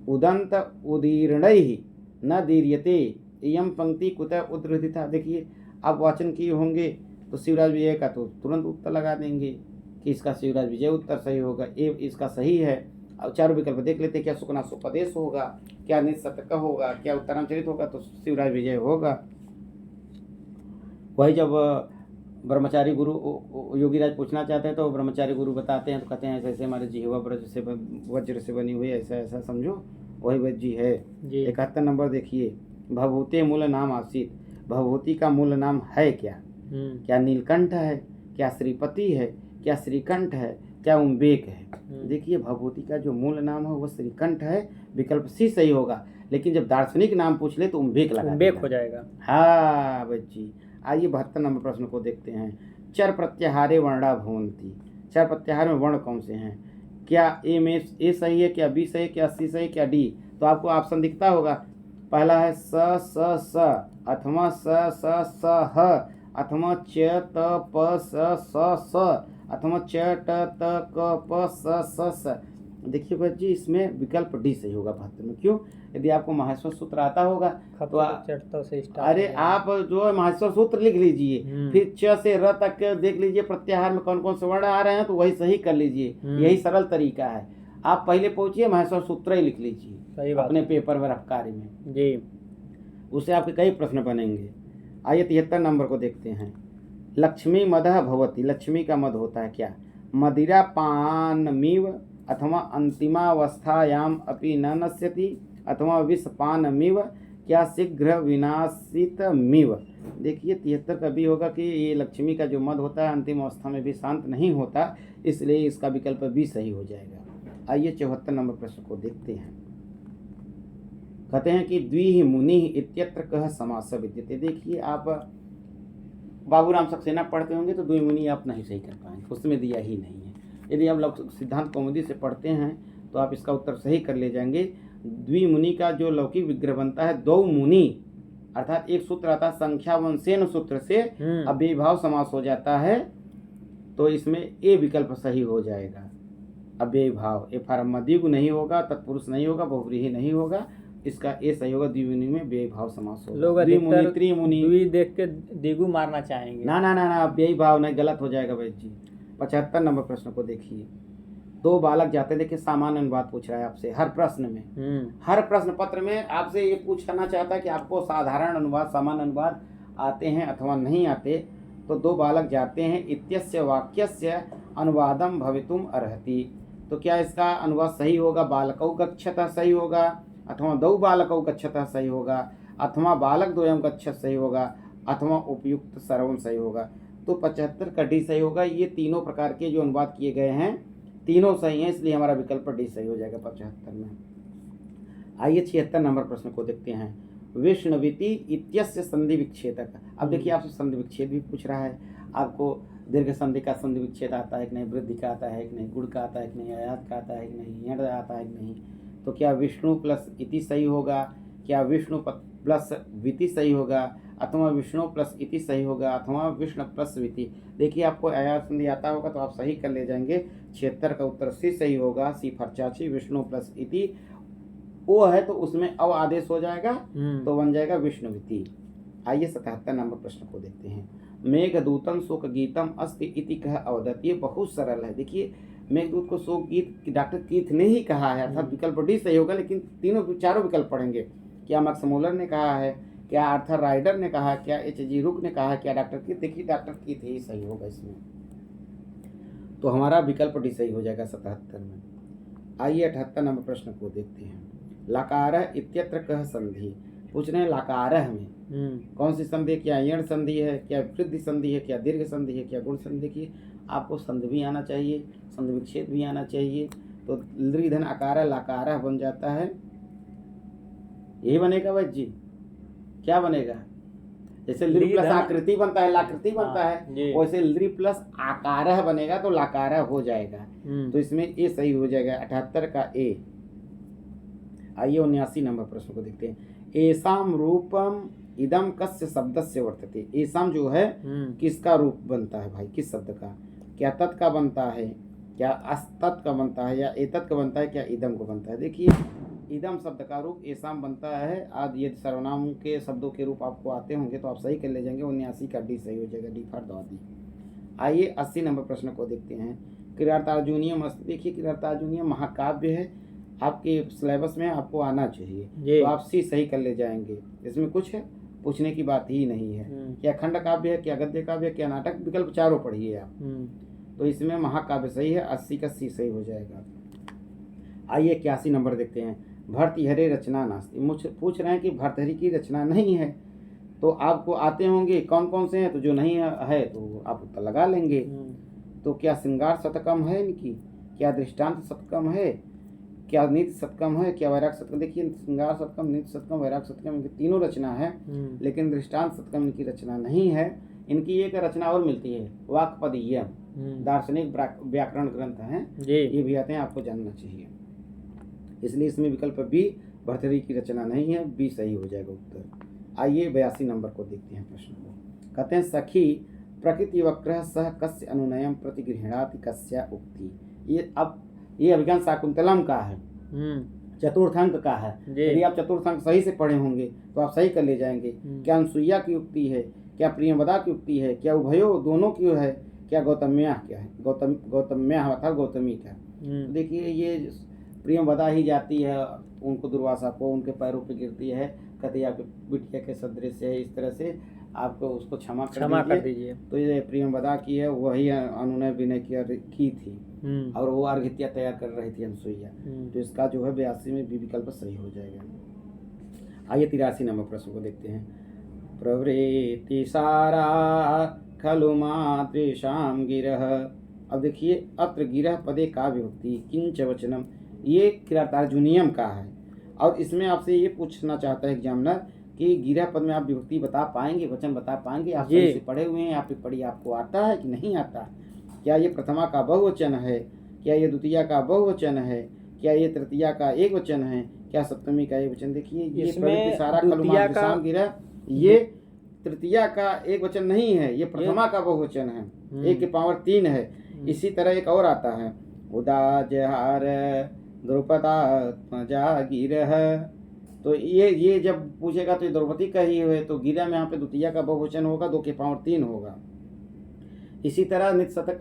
उदंत उदीर्णैः न दीर्यते इयम पंक्ति कुतः उद्धृता। देखिए आप वाचन किए होंगे तो शिवराज विजय का तो तुरंत उत्तर लगा देंगे कि इसका शिवराज विजय उत्तर सही होगा, ए इसका सही है। अब चारों विकल्प देख लेते, क्या सुकना सुपदेश होगा, क्या निशतक होगा, क्या उत्तरांचरित होगा, तो शिवराज विजय होगा। वही जब ब्रह्मचारी गुरु योगीराज पूछना चाहते हैं तो ब्रह्मचारी गुरु बताते हैं, तो कहते हैं ऐसे ऐसे हमारे जिह्वा ब्रज से वज्र से बनी हुई, ऐसा ऐसा समझो, वही वज्जी है। 71 नंबर देखिए, भभूते मूल नाम आसित, भभूति का मूल नाम है क्या? क्या नीलकंठ है, क्या श्रीपति है, क्या श्रीकंठ है, क्या उम्बेक है? देखिए भभूति का जो मूल नाम है वह श्रीकंठ है, विकल्प सी सही होगा। लेकिन जब दार्शनिक नाम पूछ ले तो उम्बेक लगा, उम्बेक हो जाएगा। हाँ बच्ची। आइए 72 नंबर प्रश्न को देखते हैं। चर प्रत्याहारे वर्णा भवन्ति, चर प्रत्याहार में वर्ण कौन से हैं? क्या ए में ए सही है, क्या बी सही है, क्या सी सही है, क्या डी? तो आपको ऑप्शन दिखता होगा। पहला है स स अथवा स ह, अथवा च त प स अथवा च ट त क प स। देखिए बच्ची इसमें विकल्प डी सही होगा 72 में। क्यों? यदि आपको माहेश्वर सूत्र आता होगा तो अरे आप जो है माहेश्वर सूत्र लिख लीजिए, फिर च से र तक देख लीजिए प्रत्याहार में कौन कौन से वर्ण आ रहे हैं, तो वही सही कर लीजिए। यही सरल तरीका है। आप पहले पहुंचिए माहेश्वर सूत्र ही लिख लीजिए अपने पेपर में रफ्कारी में जी, उससे आपके कई प्रश्न बनेंगे। आइए 73 नंबर को देखते हैं। लक्ष्मी मदः भवति, लक्ष्मी का मद होता है क्या? मदिरा पानमिव अथवा अंतिमावस्थायाम अपि न नश्यति अथवा विषपानमिव क्या शीघ्र विनाशितमिव। देखिए 73 का भी होगा कि ये लक्ष्मी का जो मद होता है अंतिम अवस्था में भी शांत नहीं होता, इसलिए इसका विकल्प भी सही हो जाएगा। आइए 74 नंबर प्रश्न को देखते हैं। कहते हैं कि द्विहि मुनि इत्यत्र कह समास विद्यते। देखिए आप बाबूराम सक्सेना पढ़ते होंगे तो द्वि मुनि आप नहीं सही कर पाएंगे, उसमें दिया ही नहीं है। यदि आप सिद्धांत कौमुदी से पढ़ते हैं तो आप इसका उत्तर सही कर ले जाएंगे। द्विमुनि का जो लौकिक विग्रह बनता है दो मुनि, अर्थात एक सूत्र आता है संख्या वंशेन सूत्र से अव्ययीभाव समास हो जाता है, तो इसमें ए विकल्प सही हो जाएगा। अव्ययीभाव ए फार्मा द्विगु नहीं होगा, तत्पुरुष नहीं होगा, बहुव्रीहि नहीं होगा, इसका ए सही होगा। द्विमुनि में व्ययीभाव समास होगा। लोग द्विमुनि त्रिमुनि द्वि देख के द्विगु मारना चाहेंगे। ना ना ना ना, अव्ययीभाव नहीं, गलत हो जाएगा भाई जी। 75 नंबर प्रश्न को देखिए। दो बालक जाते, देखिए सामान्य अनुवाद पूछ रहा है आपसे हर प्रश्न में। हर प्रश्न पत्र में आपसे ये पूछना चाहता है कि आपको साधारण अनुवाद सामान्य अनुवाद आते हैं अथवा नहीं आते। तो दो बालक जाते हैं इत्यस्य वाक्यस्य अनुवादम भवितुम अर्हति, तो क्या इसका अनुवाद सही होगा? बालकौ गच्छतः सही होगा, अथवा दौ बालकौ गच्छतः सही होगा, अथवा बालक द्वयं गच्छत सही होगा, अथवा उपयुक्त सर्वम सही होगा। तो 75 का डी सही होगा। ये तीनों प्रकार के जो अनुवाद किए गए हैं तीनों सही हैं, इसलिए हमारा विकल्प डी सही हो जाएगा 75 में। आइए 76 नंबर प्रश्न को देखते हैं। विष्णुविति इत्यस्य संधि विच्छेदक। अब देखिए आपसे संधि विच्छेद भी पूछ रहा है, आपको दीर्घ संधि का संधि विच्छेद आता है कि नहीं, वृद्धि का आता है कि नहीं, गुण का आता है कि नहीं, आयात का आता है कि नहीं, यण आता है कि नहीं। तो क्या विष्णु प्लस इति सही होगा, क्या विष्णु प्लस विति सही होगा, अथवा विष्णु प्लस इति सही होगा, अथवा विष्णु प्लस विति। देखिए आपको आयात संधि आता होगा तो आप सही कर ले जाएंगे। 76 का उत्तर सी सही होगा, सी फरचाची। विष्णु प्लस इति वो है तो उसमें अव आदेश हो जाएगा तो बन जाएगा विष्णुविति। आइए 77 नंबर प्रश्न को देखते हैं। मेघदूतम शोक गीतम अस्ति इति कह अवदत। ये बहुत सरल है। देखिए मेघदूत को शोक गीत डॉक्टर कीथ ने ही कहा है, अर्थात विकल्प डी सही होगा, लेकिन चारों विकल्प पढ़ेंगे। क्या मैक्स मुलर ने कहा है, क्या आर्थर राइडर ने कहा, क्या एच.जी. रुक ने कहा, क्या डॉक्टर कीथ। देखिए डॉक्टर कीथ ही सही होगा इसमें, तो हमारा विकल्प डी सही हो जाएगा 77 में। आइए 78 नंबर प्रश्न को देखते हैं। लकारः इत्यत्र कह संधि। पूछ रहे हैं लकारः में कौन सी संधि है, क्या यण संधि है, क्या वृद्धि संधि है, क्या दीर्घ संधि है, क्या गुण संधि। देखिए आपको संधि भी आना चाहिए, संधि विच्छेद भी आना चाहिए। तो लृधन आकारः लकारः बन जाता है, यही बनेगा वैद्य जी। क्या बनेगा, जैसे लृ प्लस आकृति बनता है, लाकृति बनता है, वैसे लृ प्लस आकारः बनेगा तो लाकारः हो जाएगा। तो इसमें ए सही हो जाएगा 78 का ए। आइए 79 नंबर प्रश्न को देखते हैं। एसाम रूपम इदम कस्य शब्दस्य वर्तते। एसाम जो है किसका रूप बनता है भाई, किस शब्द का। क्या तत् का बनता है, क्या अस्तत् का बनता है, या एतत् का बनता है, क्या इदम को बनता है। देखिए इदम शब्द का रूप एसाम बनता है। आदि यदि सर्वनाम के शब्दों के रूप आपको आते होंगे तो आप सही कर ले जाएंगे। 79 का डी सही हो जाएगा, डी फॉर दी। आइए 80 नंबर प्रश्न को देखते हैं। किरातार्जुनीयम। देखिए किरातार्जुनीयम महाकाव्य है, आपके सिलेबस में आपको आना चाहिए, तो आप सी सही कर ले जाएंगे। इसमें कुछ है पूछने की बात ही नहीं है। क्या खंड काव्य है, क्या गद्य काव्य है, क्या नाटक, विकल्प चारों पढ़िए आप। तो इसमें महाकाव्य सही है, 80 का सी सही हो जाएगा। आइए 81 नंबर देखते हैं। भर्तृहरे रचना नास्ति। मुझसे पूछ रहे हैं कि भर्तृहरि की रचना नहीं है, तो आपको आते होंगे कौन कौन से हैं, तो जो नहीं है तो आप उत्तर लगा लेंगे। तो क्या श्रृंगार शतकम है इनकी, क्या दृष्टांत शतकम है, क्या नीति शतकम है, क्या वैराग शतकम। देखिए श्रृंगार शतकम, नीति शतकम, वैराग शतकम इनकी तीनों रचना है, लेकिन दृष्टांत शतकम इनकी रचना नहीं है। इनकी एक रचना और मिलती है, वाक्पदीयम, दार्शनिक व्याकरण ग्रंथ हैं, ये भी आते हैं, आपको जानना चाहिए। इसलिए इसमें विकल्प बी भर्तृहरि की रचना नहीं है, बी सही हो जाएगा उत्तर। आइए 82 नंबर को देखते हैं प्रश्न को। कहते हैं सखी प्रकृति वक्रः सह कस्य अनुनयम प्रतिगृह्णाति कस्या उक्ति। ये अभिज्ञान शाकुंतलम का है, चतुर्थ अंक का है। यदि आप चतुर्थ अंक सही से पढ़े होंगे तो आप सही कर ले जाएंगे। क्या अनसुईया की उक्ति है, क्या प्रियंवदा की उक्ति है, क्या उभयो दोनों की है, क्या गौतम्या क्या है, गौतम्या अर्थात गौतमी का। तो देखिए ये प्रियंवदा ही जाती है उनको, दुर्वासा को उनके पैरों पे गिरती है, कहती है आपके बिटिया के सदृश है, इस तरह से आपको उसको क्षमा कर दीजिए। तो ये प्रियंवदा की है, वही अनुनय विनय की थी और वो अर्घ्य तैयार कर रही थी अनसुईया। तो इसका जो है 82 में भी विकल्प सही हो जाएगा। आइए 83 नंबर प्रश्न को देखते हैं। प्रवृत्ति सारा खलु मातृशाम गिरह। अब देखिए अत्र गिरह पदे का विभक्ति किंच वचनम, ये किरातार्जुनीयम का है। और इसमें आपसे ये पूछना चाहता है एग्जामिनर कि गिरह पद में आप विभक्ति बता पाएंगे, वचन बता पाएंगे। आप सही से पढ़े हुए हैं, आप पढ़िए, आपको आता है कि नहीं आता। क्या ये प्रथमा का बहुवचन है, क्या ये द्वितीया का बहुवचन है, क्या ये तृतीया का एक वचन है, क्या सप्तमी का एक वचन। देखिए ये प्रवृत्ति सारा खलु मातृशाम गिरह, ये तृतीया का एक वचन नहीं है, ये प्रथमा का बहुवचन है, 1 की पावर 3 है। इसी तरह एक और आता है उदाजहार द्रौपदा गिरह। तो ये जब पूछेगा तो ये द्रौपदी का ही है, तो गिरह में यहाँ पे द्वितीया का बहुवचन होगा, 2 की पावर 3 होगा। इसी तरह नित शतक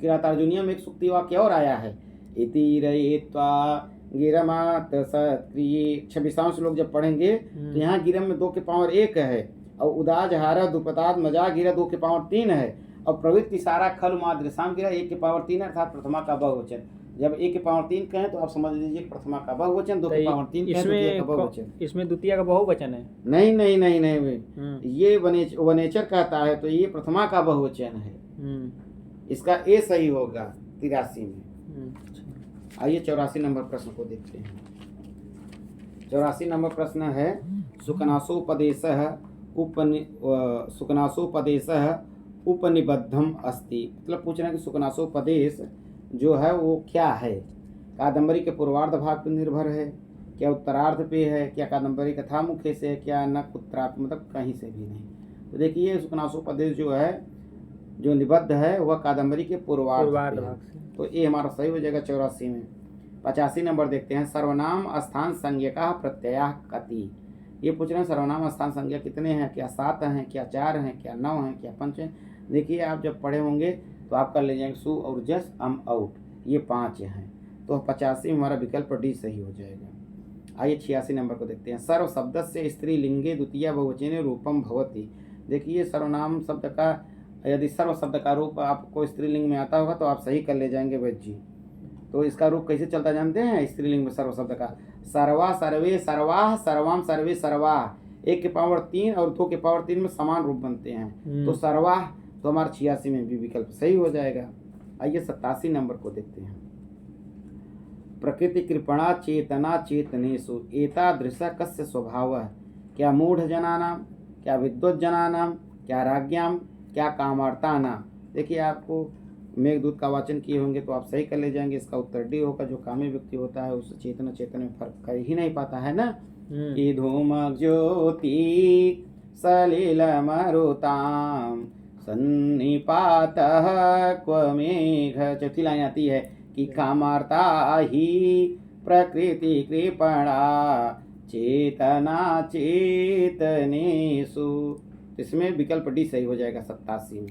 किरातार्जुनीयम एक सूक्ति वाक्य और आया है, इति रयित्वा गिरमात सत्क्रिये। 26वां श्लोक जब पढ़ेंगे तो यहाँ गिरह में 2 की पावर 1 है, और उदाजहार द्रुपदाद मजा गिरह 2 की पावर 3 है, और प्रवृत्ति सारा खल मातृशाम गिरह 1 की पावर 3 अर्थात प्रथमा का बहुवचन। जब ए के पावर 3 कहें तो आप समझ लीजिए प्रथमा का बहुवचन, 2 तो के पावर 3 कहें द्वितीय का बहुवचन। इसमें द्वितीय का बहुवचन है। नहीं नहीं नहीं नहीं, ये वनेचर कहता है तो ये प्रथमा का बहुवचन है, इसका ए सही होगा 83 में। आइए 84 नंबर प्रश्न को देखते हैं। 84 नंबर प्रश्न है सुकनासोपदेशः उपनिबद्धम अस्ति। मतलब पूछ रहे हैं कि सुकनासोपदेश जो है वो क्या है। कादम्बरी के पूर्वार्ध भाग पर निर्भर है, क्या उत्तरार्ध पे है, क्या कादम्बरी कथा मुख्य से है, क्या न उत्तरार्ध, मतलब कहीं से भी नहीं। तो देखिए सुकनासोपदेश जो है, जो निबद्ध है वह कादम्बरी के पूर्वार्ध भाग से, तो ये हमारा सही हो जाएगा 84 में। 85 नंबर देखते हैं सर्वनाम स्थान संज्ञा प्रत्यय कति। ये पूछ रहे हैं सर्वनाम स्थान संज्ञा कितने हैं, क्या 7 हैं, क्या 4 हैं, क्या 9 हैं, क्या 5 हैं। देखिए आप जब पढ़े होंगे तो आप कर ले जाएंगे सु और जस अम आउट, ये 5 हैं, तो 85 में हमारा विकल्प डी सही हो जाएगा। आइए 86 नंबर को देखते हैं। सर्व शब्द से स्त्रीलिंगे द्वितीय बहुवचने रूपम भवति। देखिए सर्वनाम शब्द का यदि सर्व शब्द का रूप आपको स्त्रीलिंग में आता होगा तो आप सही कर ले जाएंगे वैद्य जी। तो इसका रूप कैसे चलता जानते हैं स्त्रीलिंग में सर्व शब्द का? सर्वा सर्वे सर्वाः सर्वाम सर्वे सर्वाः, 1 के पावर 3 और 2 के पावर 3 में समान रूप बनते हैं, तो सर्वाः तो हमारा 86 में भी विकल्प सही हो जाएगा। आइए 87 नंबर को देखते हैं। प्रकृति कृपणा चेतना चेतनेषु एतादृश कस्य स्वभावः। क्या मूढ़ जनानां, क्या विद्वत् जनानां, क्या राज्ञां, क्या कामार्तानां। देखिए आपको मेघदूत का वाचन किए होंगे तो आप सही कर ले जाएंगे, इसका उत्तर डी होगा। जो कामी व्यक्ति होता है उस चेतना चेतन में फर्क कर ही नहीं पाता है ना। कि धूम ज्योति सलिल मरुताम सन्निपातः क्व मेघ। चौथी लाइन आती है कि कामार्ता ही प्रकृति कृपणा चेतना चेतनेषु। इसमें विकल्प डी सही हो जाएगा 87 में।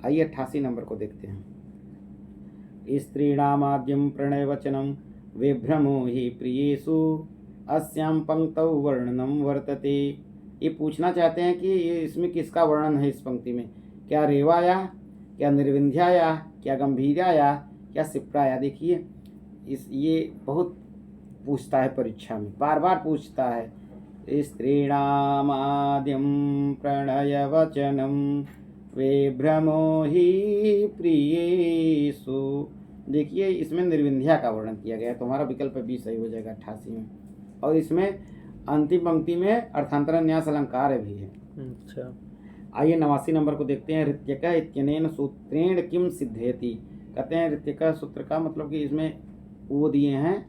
आइए 88 नंबर को देखते हैं। स्त्रीणामाद्यं प्रणयवचनं विभ्रमो हि प्रियेषु अस्यां पंक्तौ वर्णनम वर्तते। ये पूछना चाहते हैं कि इसमें किसका वर्णन है इस पंक्ति में, क्या रेवाया, क्या निर्विंध्याया, क्या गंभीराया, क्या सिप्राया। देखिए ये बहुत पूछता है परीक्षा में, बार बार पूछता है। स्त्रीणामाद्यं प्रणयवचनं विभ्रमो हि प्रियेषु। देखिए इसमें निर्विंध्या का वर्णन किया गया है, तो हमारा विकल्प बी सही हो जाएगा 88 में। और इसमें अंतिम पंक्ति में अर्थांतरण न्यास अलंकार भी है। अच्छा, आइए 89 नंबर को देखते हैं। ऋत्यक इत्यनेन सूत्रेण किम सिद्धेति। कहते हैं ऋत्यक सूत्र का मतलब कि इसमें वो दिए हैं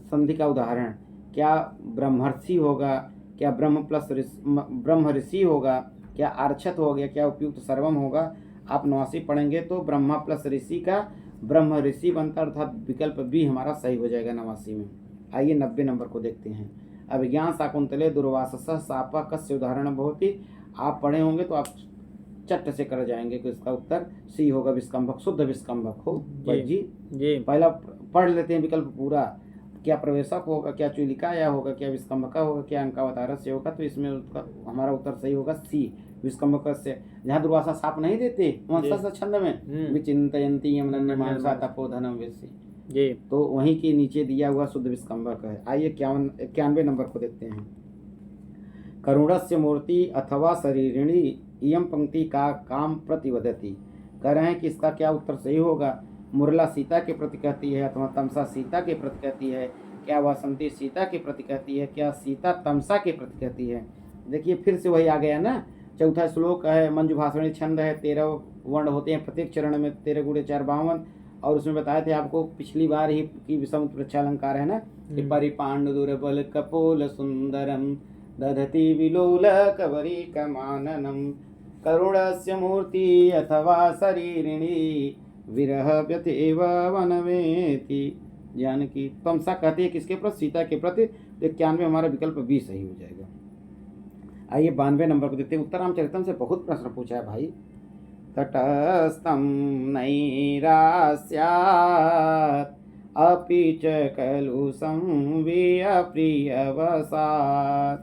संधि का उदाहरण। क्या ब्रह्मर्षि होगा, क्या ब्रह्म ऋषि होगा, क्या आर्क्षत हो गया, क्या उपयुक्त सर्वम होगा। आप 89 पढ़ेंगे तो ब्रह्मा प्लस ऋषि का ब्रह्म ऋषि बनता, अर्थात विकल्प बी हमारा सही हो जाएगा 89 में। आइए 90 नंबर को देखते हैं। अभिज्ञान शाकुंतले दुर्वाससः शापः कस्य उदाहरण भवति। आप पढ़े होंगे तो आप चट से कर जाएंगे कि इसका उत्तर सी होगा, विस्कंभक, शुद्ध विस्कंभक हो। जी पहला पढ़ लेते हैं विकल्प पूरा। क्या प्रवेशक होगा, क्या चूलिकाया होगा, क्या विस्कंभका होगा, क्या अंकावतारस्य होगा। तो इसमें हमारा उत्तर सही होगा सी, विस्कंभक से। जहाँ दुर्वासा साप नहीं देते वहाँ छंद में विचिंतयन्ति यमनन्य मानसा तपोधनम वेसी, तो वहीं के नीचे दिया हुआ शुद्ध विस्कंभक है। आइए 91 नंबर को देखते हैं। करुणस्य मूर्ति अथवा शरीरिणी इयम पंक्ति का काम प्रतिवदति। कह रहे हैं कि इसका क्या उत्तर सही होगा। मुरला सीता के प्रति कहती है अथवा तमसा सीता के प्रति कहती है, क्या वासंती सीता के प्रति कहती है, क्या सीता तमसा के प्रति कहती है। देखिए फिर से वही आ गया ना। चौथा श्लोक है मंजु भाषणी छंद है, 13 वर्ण होते हैं प्रत्येक चरण में, 13 गुणे 4 52। और उसमें बताए थे आपको पिछली बार ही कि विषम प्रक्षालंकार है ना कि परिपांडु दुर्बल कपोल सुंदरम दधति विलोल कवरी कमाननम करुणस्य मूर्ति अथवा शरीरिणी विरह व्यथेव वनवेति। जानकी तमसा कहते हैं किसके प्रति, सीता के प्रति। 91 हमारा विकल्प बी सही हो जाएगा। आइए 92 नंबर को देखते हैं। उत्तरामचरितम से बहुत प्रश्न पूछा है भाई। तटस्थं नैरास्यात् अपि च खलु संविप्रियवसात्।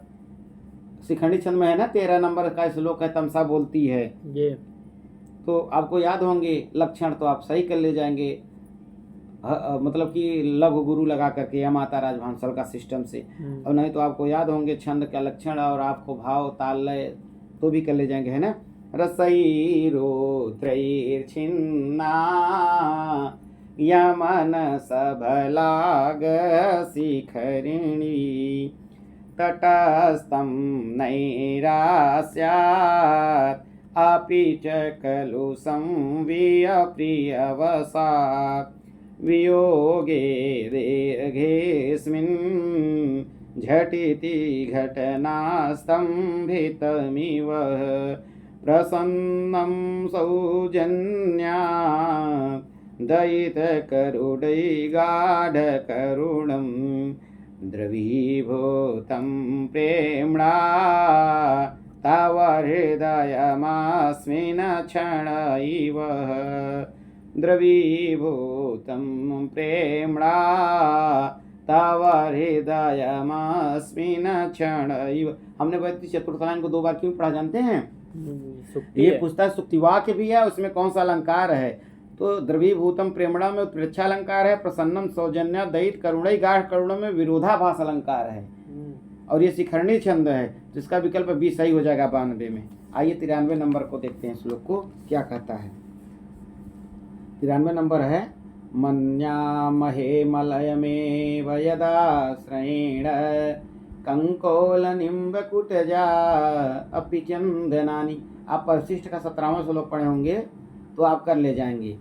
शिखंडी छंद में है ना, 13 नंबर का श्लोक है, तमसा बोलती है ये, तो आपको याद होंगे लक्षण, तो आप सही कर ले जाएंगे। मतलब कि लघु गुरु लगा करके या माता राजभांसल का सिस्टम से, और नहीं तो आपको याद होंगे छंद का लक्षण और आपको भाव ताल लय तो भी कर ले जाएंगे, है ना। रसैरो त्रैर्छिन्ना यमन सबलाग शिखरिणी तटस्थं नैरास्यात् अपि च खलु संवियप्रियवसात् वियोगे दीर्घेऽस्मिन् झटिति घटनास्तम्भितमिव प्रसन्नं सौजन्यात् दयितकरुणैगाढकरुणं द्रवीभूतं प्रेम्णा तव हृदयमस्मिन् क्षण इव द्रवीभूतं प्रेम्णा तव हृदयमस्मिन् क्षण इव। हमने वैदिक चतुर्थ लाइन को 2 बार क्यों पढ़ा जानते हैं? ये पूछता है सुक्ति वाक्य भी है, उसमें कौन सा अलंकार है। तो द्रवीभूतम प्रेमणा में उत्प्रेक्षा अलंकार है, प्रसन्नम सौजन्य दयित करुणई गाढ़ करुण में विरोधाभास अलंकार है, और ये शिखरणी छंद है, जिसका विकल्प 20 सही हो जाएगा 92 में। आइए 93 नंबर को देखते हैं, श्लोक को क्या कहता है। 93 नंबर है मन्यामहे मलयमेव यदाश्रयेण कंकोलनिम्बकुटजा अपि चंदनानि। आप परिशिष्ट का 17वां श्लोक पढ़े होंगे तो आप कर ले जाएंगे।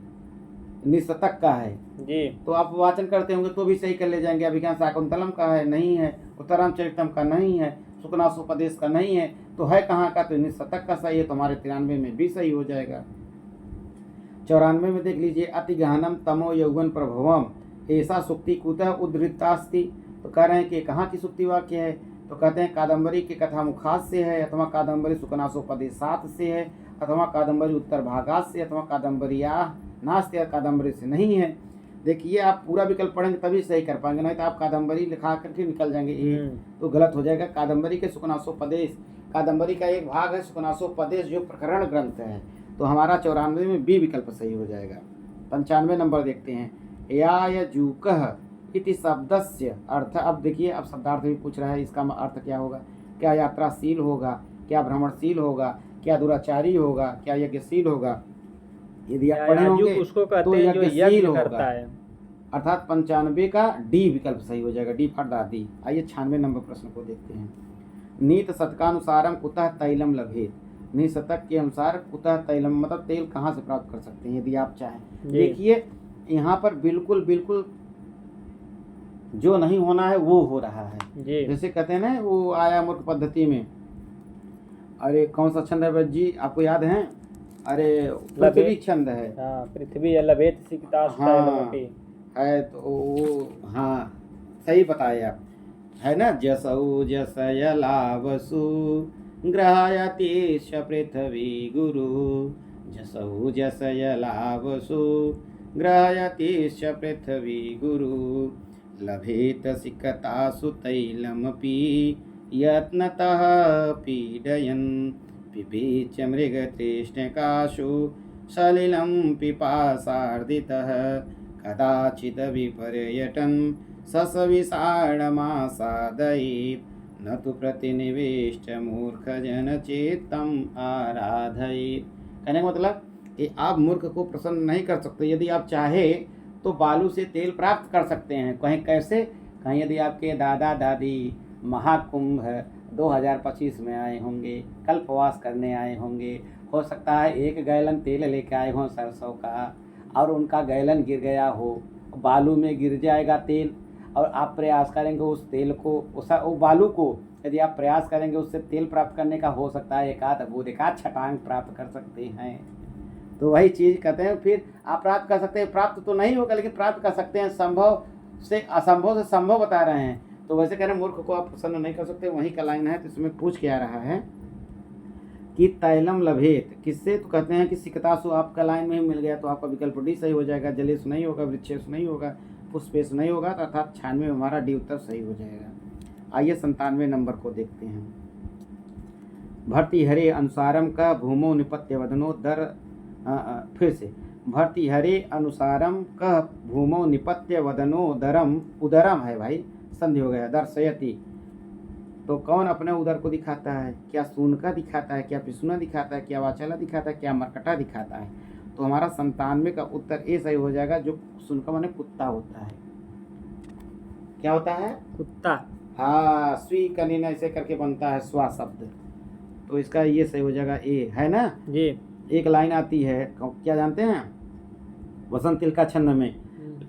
निशतक का है जी, तो आप वाचन करते होंगे तो भी सही कर ले जाएंगे। अभिज्ञान शाकुंतलम का है, नहीं है। उत्तरम चरितम का नहीं है। सुकनासोपदेश का नहीं है, तो है कहाँ का? तो निशतक का सही है, तो हमारे 93 में भी सही हो जाएगा। 94 में देख लीजिए, अति गहनम तमो यौवन प्रभवम ऐसा सुक्ति कुतः उद्धृतास्ति। तो कह रहे हैं कि कहाँ की सुक्ति वाक्य है? तो कहते हैं कादम्बरी के कथा मुखास से है, अथवा कादम्बरी सुकनासोपदेशात से है, अथवा कादम्बरी उत्तर भागात से, अथवा कादम्बरी नास्ते कादम्बरी से नहीं है। देखिए आप पूरा विकल्प पढ़ेंगे तभी सही कर पाएंगे, नहीं तो आप कादम्बरी लिखा करके निकल जाएंगे तो गलत हो जाएगा। कादम्बरी के सुकनासोपदेश, कादम्बरी का एक भाग है सुकनासोपदेश जो प्रकरण ग्रंथ है, तो हमारा 94 में बी विकल्प सही हो जाएगा। 95 नंबर देखते हैं, यायजूकः इति शब्दस्य अर्थ। अब देखिए, अब शब्दार्थ भी पूछ रहा है, इसका अर्थ क्या होगा? क्या यात्राशील होगा, क्या भ्रमणशील होगा, क्या दुराचारी होगा, क्या यज्ञशील होगा? यदि आप पढ़े होंगे उसको कहते तो हैं जो यज्ञशील यज्ञ करता होगा, है। अर्थात 95 का डी विकल्प सही हो जाएगा, डी फॉर दादी। आइए 96 नंबर प्रश्न को देखते हैं। नीत शतकानुसारम कुतः तैलम लभेत। नीत शतक के अनुसार कुतः तैलम मतलब तेल कहाँ से प्राप्त कर सकते हैं यदि आप चाहें। देखिए यहाँ पर बिल्कुल बिल्कुल जो नहीं होना है वो हो रहा है। जैसे कहते हैं ना, वो आया मूर्ख पद्धति में, अरे कौन सा छंद है ब्रज जी, आपको याद है? अरे पृथ्वी छंद है। हाँ, पृथ्वी लभेत सिकतास है तो वो, हाँ सही बताए आप, है ना। जसौ जसयलावसु ग्रहायतीश पृथ्वी गुरु, जसौ जसयलावसु ग्रहायतीश पृथ्वी गुरु, लभेत सिकतासु तैलमपि यत्नतः पीडयन्, पिबेच मृगतृष्णकाशु सलिलं पिपासार्दितः, कदाचित् विपर्यटन् ससविषाणमासादयेत्, न तु प्रतिनिविष्ट मूर्खजनचेत्तम् आराधयेत्। कहने का मतलब कि आप मूर्ख को प्रसन्न नहीं कर सकते। यदि आप चाहे तो बालू से तेल प्राप्त कर सकते हैं। कहीं कैसे? कहीं यदि आपके दादा दादी महाकुंभ 2025 में आए होंगे, कल्पवास करने आए होंगे, हो सकता है 1 गैलन तेल लेके आए हों सरसों का, और उनका गैलन गिर गया हो, बालू में गिर जाएगा तेल, और आप प्रयास करेंगे उस तेल को, वो बालू को यदि आप प्रयास करेंगे उससे तेल प्राप्त करने का, हो सकता है एकाध बूंद एकाध छटांग प्राप्त कर सकते हैं। तो वही चीज़ कहते हैं, फिर आप प्राप्त कर सकते हैं। प्राप्त तो नहीं होगा लेकिन प्राप्त कर सकते हैं। संभव से असंभव से संभव बता रहे हैं। तो वैसे कह रहे हैं मूर्ख को आप प्रसन्न नहीं कर सकते। वहीं का लाइन है, तो इसमें पूछ के आ रहा है कि तैलम लभेत किससे? तो कहते हैं कि सिकतासु आपका लाइन में ही मिल गया, तो आपका विकल्प डी सही हो जाएगा। जलेश नहीं होगा, वृक्षेश नहीं होगा, पुष्पेश नहीं होगा, तो अर्थात 96 में हमारा डी उत्तर सही हो जाएगा। आइए 97 नंबर को देखते हैं। भर्तृहरे अनुसारम का भूमो निपत्य वदनो दर, फिर से भर्तृहरे अनुसारम कह भूमौ निपत्य वदनोदरम, उदरम है भाई, संधि हो गया, दर्शयति। तो कौन अपने उदर को दिखाता है? क्या सूनका दिखाता है, क्या पिसुना दिखाता है, क्या वाचाला दिखाता है, क्या मरकटा दिखाता है? तो हमारा 97 का उत्तर ए सही हो जाएगा। जो सूनका माने कुत्ता होता है। क्या होता है? कुत्ता। हाँ, स्वी कनीन ऐसे करके बनता है स्वा शब्द, तो इसका ये सही हो जाएगा ए, है ना। जी। एक लाइन आती है, क्या जानते हैं? वसंत तिलका छंद में,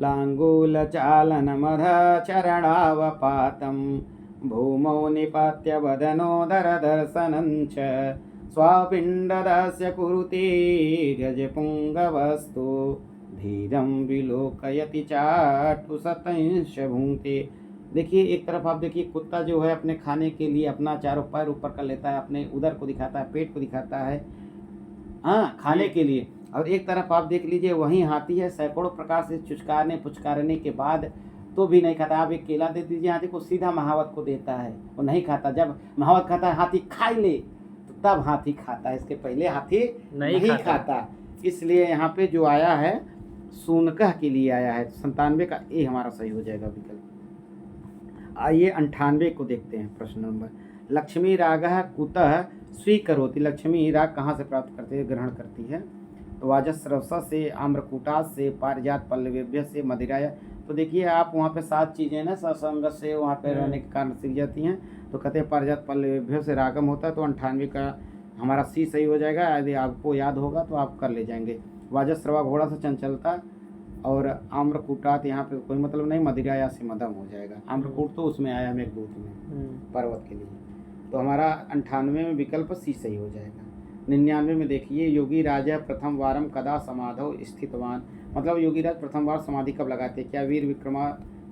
लांगूल चालन मध चरणावपातम भूमौ निपात्य वदनोदर दर्शनञ्च स्वापिण्डदस्य कुरुते गजपुङ्गवस्तु धीरं विलोकयति चाटुशतंश भुङ्क्ते। देखिए एक तरफ आप देखिए, कुत्ता जो है अपने खाने के लिए अपना चारों पैर ऊपर कर लेता है, अपने उदर को दिखाता है, पेट को दिखाता है, हाँ, खाने के लिए। और एक तरफ आप देख लीजिए, वहीं हाथी है, सैकड़ों प्रकार से चुचकारने पुचकारने के बाद तो भी नहीं खाता। आप एक केला दे दीजिए हाथी को, सीधा महावत को देता है, वो नहीं खाता। जब महावत खाता है हाथी खाई ले तो तब हाथी खाता है, इसके पहले हाथी नहीं खाता। इसलिए यहाँ पे जो आया है सूनकह के लिए आया है। 97 का ए हमारा सही हो जाएगा विकल्प। आइए 98 को देखते हैं प्रश्न नंबर। लक्ष्मी रागः कुतः स्वीकरोति। लक्ष्मी राग कहाँ से प्राप्त करती है, ग्रहण करती है? तो वाजस्रवसा से, आम्रकूटास से, पारिजात पल्लवेभ्य से, मदिराया। तो देखिए आप वहाँ पे 7 चीज़ें ना सत्संग से वहाँ पे रहने के कारण सीख जाती हैं। तो कहते हैं पारिजात पल्लवेभ्य से रागम होता है। तो 98 का हमारा सी सही हो जाएगा। यदि आपको याद होगा तो आप कर ले जाएंगे। वाजस्रवा घोड़ा से चंचलता, और आम्रकूटात यहाँ पे कोई मतलब नहीं, मदिराया से मदम हो जाएगा। आम्रकूट तो उसमें आया मेघदूत में, पर्वत के लिए। तो हमारा 98 में विकल्प सी सही हो जाएगा। 99 में देखिए, योगी राजा प्रथम वारम कदा समाधौ स्थितवान। मतलब योगी राज प्रथम बार समाधि कब लगाते? क्या वीर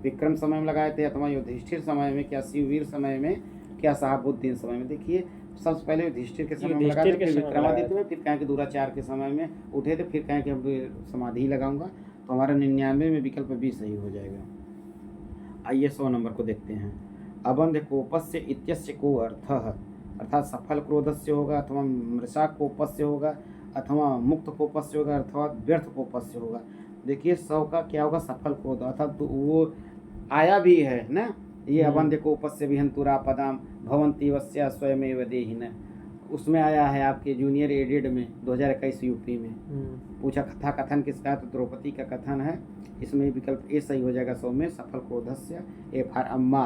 विक्रम समय में लगाए थे, अथवा युधिष्ठिर समय में, क्या शिववीर समय में, क्या शाहबुद्दीन समय में? देखिए सबसे पहले युधिष्ठिर के समय में लगाते, फिर विक्रमादित्य में, फिर कहें कि दूराचार के समय में उठे थे, फिर कहें कि अब समाधि ही लगाऊंगा। तो हमारा 99 में विकल्प भी सही हो जाएगा। आइए 100 नंबर को देखते हैं। अबंध कोपस्य इत्यस्य को अर्थः, अर्थात सफल क्रोधस्य होगा, अथवा मृषा कोपस्य होगा, अथवा मुक्त कोपस्य होगा, अथवा व्यर्थ कोपस्य होगा। देखिए 100 का क्या होगा? सफल क्रोध, अर्थात तो वो आया भी है ना, ये अबंध कोपस्य विहंतुरा पदाम भवंती वस्या स्वयमेव देहिन, उसमें आया है आपके जूनियर एडेड में 2021 यूपी में। पूछा था कथन किसका? तो द्रौपदी का कथन है। इसमें विकल्प ए सही हो जाएगा 100 में, सफल क्रोधस्य, ए फॉर अम्मा।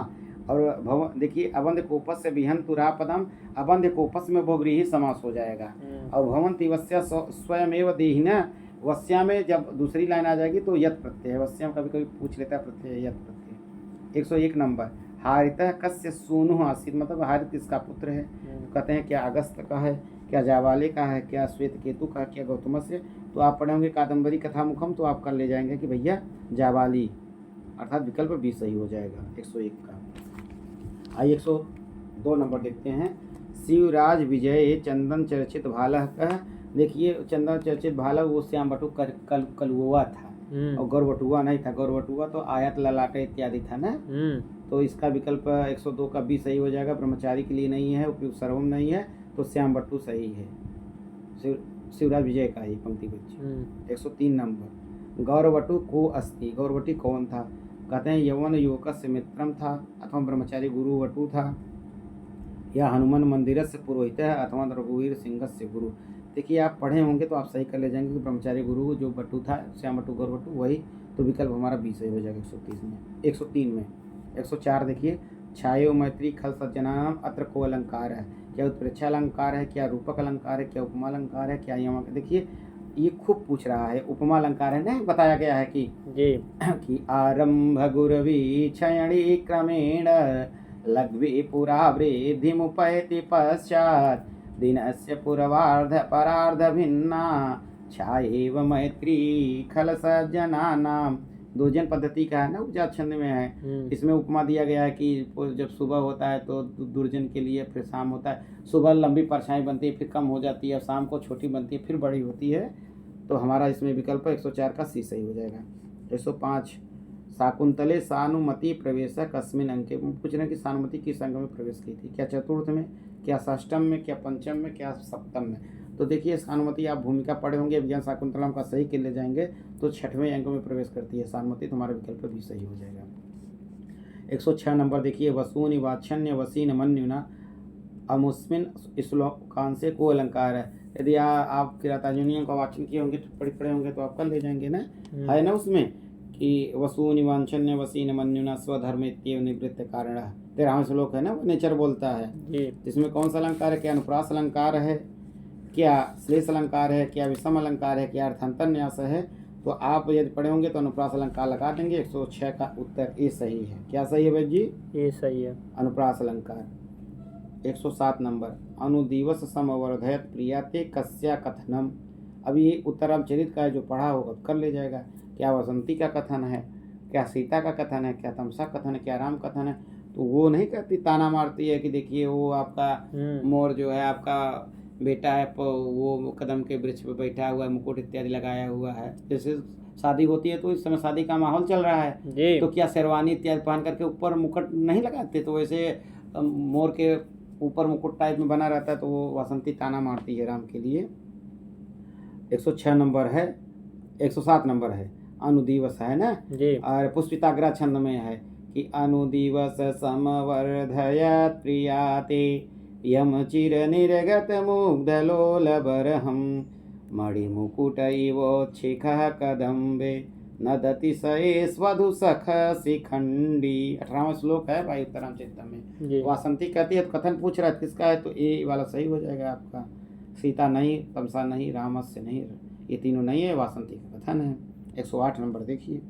और देखिए अबंध कोपस से विहंतुरा पदम, अबंध कोपस में बहुव्रीहि समास हो जाएगा। और भवंती वस्या स्वयमेव देहिना, वस्या में जब दूसरी लाइन आ जाएगी तो यत प्रत्यय, वस्या में कभी कभी पूछ लेता है प्रत्यय, यत प्रत्यय। 101 नंबर। हारितः कस्य सूनुः आसीत्, मतलब हारित किसका पुत्र है? कहते हैं क्या अगस्त का है, क्या जावाले का है, क्या श्वेत केतु का, क्या गौतमस्य? तो आप पढ़े होंगे कादम्बरी कथा मुखम, तो आप कर ले जाएंगे कि भैया जावाली, अर्थात विकल्प भी सही हो जाएगा 101 का। आइए 102 नंबर देखते हैं। शिवराज विजय चंदन चर्चित भाला कह। देखिए चंदन चर्चित भाला वो श्याम बटु कलुआ था, और गौरवटुआ नहीं था। गौरवटुआ तो आयत ललाटे इत्यादि था ना। तो इसका विकल्प 102 का भी सही हो जाएगा। ब्रह्मचारी के लिए नहीं है, उपयुक्त सर्वम नहीं है, तो श्याम बट्टू सही है। शिवराज विजय का ही पंक्ति बच्ची। 103 नंबर। गौरवटु को अस्ति, गौरवटी कौन था? कहते हैं यवन युवक से मित्रम था, अथवा ब्रह्मचारी गुरु वटु था, या हनुमान मंदिर से पुरोहित है, अथवा रघुवीर सिंह से गुरु। देखिए आप पढ़े होंगे तो आप सही कर ले जाएंगे कि ब्रह्मचारी गुरु जो बटु था, श्याम बटु गौरवटु वही। तो विकल्प हमारा बी सही हो जाएगा 103 में। 104 देखिए, छायो मैत्री खल सज्जनाम अत्र को अलंकार है। क्या उत्प्रेक्षा अलंकार है, क्या रूपक अलंकार है, क्या उपमा अलंकार है, क्या यमक? देखिए ये खूब पूछ रहा है। उपमा अलंकार है ना, बताया गया है कि आरंभ गुरवी क्षयणी क्रमेण लघ्वी पुरा वृद्धि मुपैति पश्चात दिनस्य पूर्वार्ध परार्ध भिन्ना छाएव मैत्री खल सज्जनानाम। दोजन पद्धति का है ना, उपजात छंद में है। इसमें उपमा दिया गया है कि जब सुबह होता है तो दुर्जन के लिए, फिर शाम होता है, सुबह लंबी परछाई बनती है, फिर कम हो जाती है, शाम को छोटी बनती है, फिर बड़ी होती है। तो हमारा इसमें विकल्प 104 का सी सही हो जाएगा। 105 शाकुंतले सानुमति प्रवेश कस्मिन अंके। पूछ रहे हैं कि सानुमति किस अंक में प्रवेश की थी? क्या चतुर्थ में, क्या षष्टम में, क्या पंचम में, क्या सप्तम में? तो देखिए सानुमति, आप भूमिका पढ़े होंगे, विज्ञान शाकुंतलम का सही के ले जाएंगे तो 6वें अंक में प्रवेश करती है सानुमति, तुम्हारा विकल्प भी सही हो जाएगा। 106 नंबर देखिए, वसूनि वाच्छन्य वसीन मन्युना अमुस्मिन श्लोकांशे को अलंकार है। यदि आप किरातार्जुनियों का वाचन किए होंगे, पढ़े होंगे तो आप कल ले जाएंगे ना, है ना उसमें कि वसूनि वांछन्य वसीन मन्युना स्वधर्म इत्येव निवृत्त कारण। 13वां श्लोक है ना, वो नेचर बोलता है। इसमें कौन सा अलंकार है? क्या अनुप्रास अलंकार है, क्या श्लेष अलंकार है, क्या विषम अलंकार है, क्या अर्थांतर न्यास है? तो आप यदि पढ़े होंगे तो अनुप्रास अलंकार लगा देंगे। 106 का उत्तर ए सही है। क्या सही है भाई जी? ये सही है, अनुप्रास अलंकार। 107 नंबर, अनुदिवस समवर्धयत प्रियाते कस्या कथनम। अब ये उत्तरामचरित का है, जो पढ़ा होगा कर ले जाएगा। क्या वसंती का कथन है, क्या सीता का कथन है, क्या तमसा कथन है, क्या राम कथन है? तो वो नहीं कहती, ताना मारती है कि देखिए वो आपका मोर जो है आपका बेटा है, वो कदम के वृक्ष पर बैठा हुआ है, मुकुट इत्यादि लगाया हुआ है। जैसे शादी होती है तो इस समय शादी का माहौल चल रहा है, तो क्या शेरवानी इत्यादि पहन करके ऊपर मुकुट नहीं लगाते? तो वैसे मोर के ऊपर मुकुट टाइप में बना रहता है, तो वो वासंती ताना मारती है राम के लिए। 106 नंबर है, 107 नंबर है, अनुदिवस है ना जी। और पुष्पिताग्रह छंद में है कि अनुदिवस समवर्धयत प्रियाते यम चिर निर्गत मुग्धलोलबरहं मणिमुकुटैवोच्छिखः कदम्बे नदति सये स्वधु सख शिखंडी। 18वां श्लोक है भाई उत्तरामचरित में। वासंती कहती है, तो कथन पूछ रहा है किसका है, तो ए वाला सही हो जाएगा आपका। सीता नहीं, तमसा नहीं, रामस्य नहीं, ये तीनों नहीं है, वासंती का कथन है। 108 नंबर देखिए,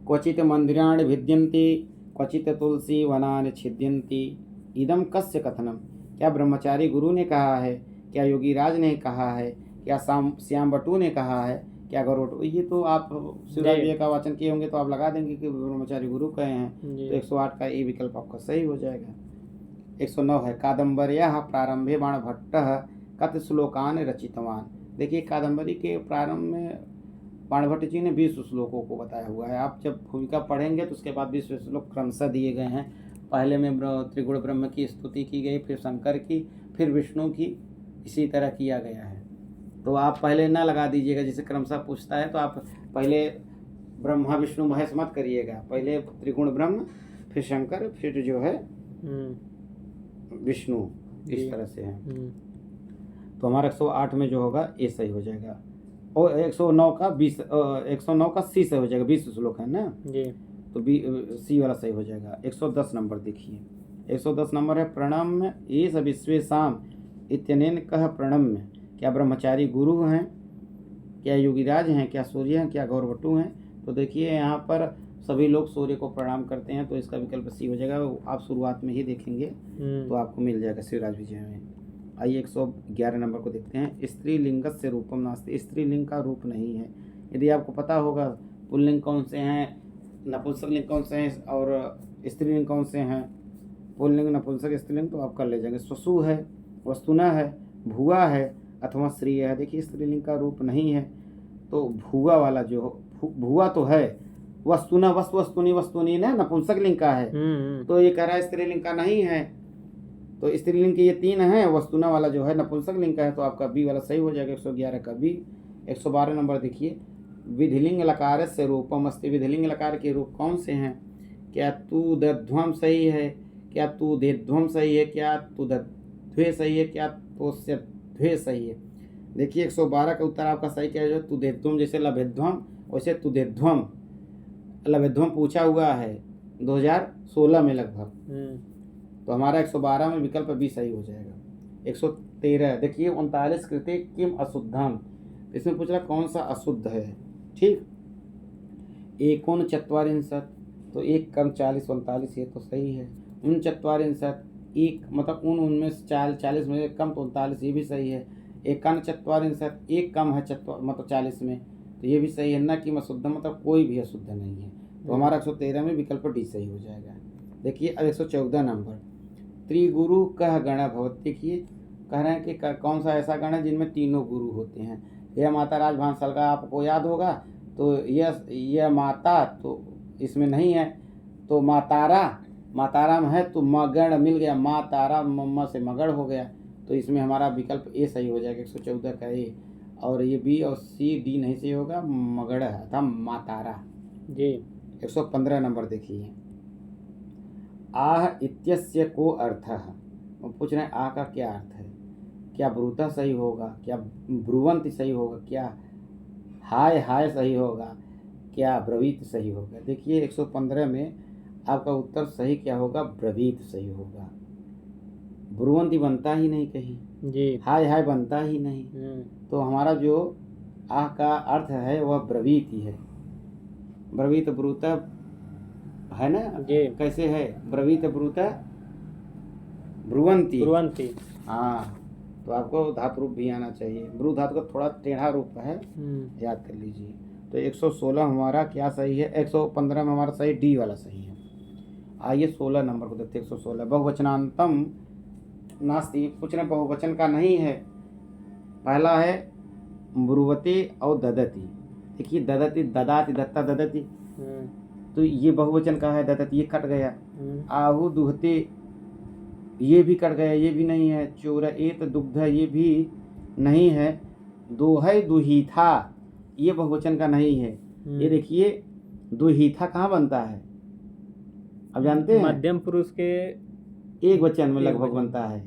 क्वचित मंदिराणि भिद्यन्ति क्वचित तुलसी वनानि छिद्यन्ति इदम कस्य कथनम। क्या ब्रह्मचारी गुरु ने कहा है, क्या योगीराज ने कहा है, क्या श्याम बटू ने कहा है, क्या गौरव? ये तो आप शिवराज का वाचन किए होंगे तो आप लगा देंगे कि ब्रह्मचारी गुरु कहे हैं। तो 108 का ये विकल्प आपका सही हो जाएगा। 109 है, कादम्बर्याः प्रारंभे बाणभट्टः कत श्लोकान रचितवान। देखिए कादम्बरी के प्रारंभ में बाणभट्ट जी ने 20 श्लोकों को बताया हुआ है। आप जब भूमिका पढ़ेंगे तो उसके बाद 20 श्लोक क्रमशः दिए गए हैं। पहले में त्रिगुण ब्रह्म की स्तुति की गई, फिर शंकर की, फिर विष्णु की, इसी तरह किया गया है। तो आप पहले ना लगा दीजिएगा, जैसे क्रमशः पूछता है तो आप पहले ब्रह्मा विष्णु महेश मत करिएगा, पहले त्रिगुण ब्रह्म, फिर शंकर, फिर जो है विष्णु, इस तरह से है। तो हमारा 108 में जो होगा ये सही हो जाएगा। और 109 का 20, 109 का सी से हो जाएगा, 20 श्लोक है ना जी, तो सी वाला सही हो जाएगा। 110 नंबर देखिए, 110 नंबर है, प्रणम्य एष विश्वेशाम इत्यनेन कह प्रणम्य। क्या ब्रह्मचारी गुरु हैं, क्या योगीराज हैं, क्या सूर्य हैं, क्या गौरवटू हैं? तो देखिए यहाँ पर सभी लोग सूर्य को प्रणाम करते हैं, तो इसका विकल्प सी हो जाएगा। आप शुरुआत में ही देखेंगे तो आपको मिल जाएगा शिवराज विजय में। आइए 111 नंबर को देखते हैं, स्त्रीलिंग से रूपम नास्ति। स्त्रीलिंग का रूप नहीं है। यदि आपको पता होगा पुल्लिंग कौन से हैं, नपुंसक लिंग कौन से हैं और स्त्रीलिंग कौन से हैं, पुल्लिंग, नपुंसक, स्त्रीलिंग, तो आप कर ले जाएंगे। स्वसु है, वस्तुना है, भुआ है अथवा स्त्री है। देखिए स्त्रीलिंग का रूप नहीं है, तो भुआ वाला जो भुआ तो है, वस्तुना वस्तुनी वस्तुनी ना नपुंसक लिंग का है, तो ये कह रहा है स्त्रीलिंग का नहीं है। तो स्त्रीलिंग के ये 3 हैं, वस्तुना वाला जो है नपुंसक लिंग का है, तो आपका बी वाला सही हो जाएगा। 111 का बी। 112 नंबर देखिए, विधिलिंग लकार से रूपम अस्ति। विधिलिंग लकार के रूप कौन से हैं? क्या तू दध्वम सही है, क्या तू देध्वम सही है, क्या तू दध्वे सही है, क्या तोस्य ध्वे सही है? देखिए 112 का उत्तर आपका सही क्या है, तू देध्वम, जैसे लभेध्वम वैसे तू देध्वम। लभेध्वम पूछा हुआ है 2016 में लगभग, तो हमारा 112 में विकल्प बी सही हो जाएगा। 113 देखिए, 39 कृते किम अशुद्धम। इसमें पूछ रहा कौन सा अशुद्ध है, ठीक। 49, तो 1 कम 40, 39, ये तो सही है। 49, एक मतलब उनमें से 40 में कम तो 39, ये भी सही है। 41, एक कम है मतलब 40 में, तो ये भी सही है। न कि अशुद्ध मतलब कोई भी अशुद्ध नहीं है, तो हमारा 113 में विकल्प डी सही हो जाएगा। देखिए अब 114 नंबर, त्रिगुरु कह गण भवति। देखिए कह रहे हैं कि कौन सा ऐसा गण है जिनमें तीनों गुरु होते हैं। यह माता राजभांसल का आपको याद होगा, तो यह माता तो इसमें नहीं है, तो मातारा, माताराम है तो मगण मिल गया, मातारा मम्मा से मगड़ हो गया, तो इसमें हमारा विकल्प ए सही हो जाएगा, 114 का ए। और ये बी और सी डी नहीं सही होगा, मगड़ था मातारा। जी 115 नंबर देखिए, आह इत्यस्य को अर्थः। वो पूछ रहे हैं आह का क्या अर्थ है, क्या ब्रूतः सही होगा, क्या ब्रुवंत सही होगा, क्या हाय हाय सही होगा, क्या ब्रवीत सही होगा। देखिए 115 में आपका उत्तर सही क्या होगा, ब्रवीत सही होगा। ब्रुवंती बनता ही नहीं कहीं, जी हाय हाय बनता ही नहीं, तो हमारा जो आह का अर्थ है वह ब्रवीत ही है। ब्रवीत ब्रूतः है ना, जी कैसे है, ब्रवीत ब्रूतः ब्रुवंती। ब्रुवंती। हाँ, तो आपको धातु रूप भी आना चाहिए। ब्रू धातु का थोड़ा टेढ़ा रूप है, याद कर लीजिए। तो 116 हमारा क्या सही है, 115 में हमारा सही डी वाला सही है। आइए 16 नंबर को देखते हैं। 116 बहुवचनांतम नास्ति, पूछ रहे बहुवचन का नहीं है। पहला है ब्रुवते और ददती। देखिए ददती, ददाती, दत्ता, ददती, तो ये बहुवचन का है। ददती ये कट गया। आहु दुहते ये भी कट गया, ये भी नहीं है। चोरएत दुग्ध ये भी नहीं है। दोहै दुहीथा ये बहुवचन का नहीं है। ये देखिए दुहीथा कहाँ बनता है, अब जानते हैं, मध्यम पुरुष के एक वचन में लगभग बनता है,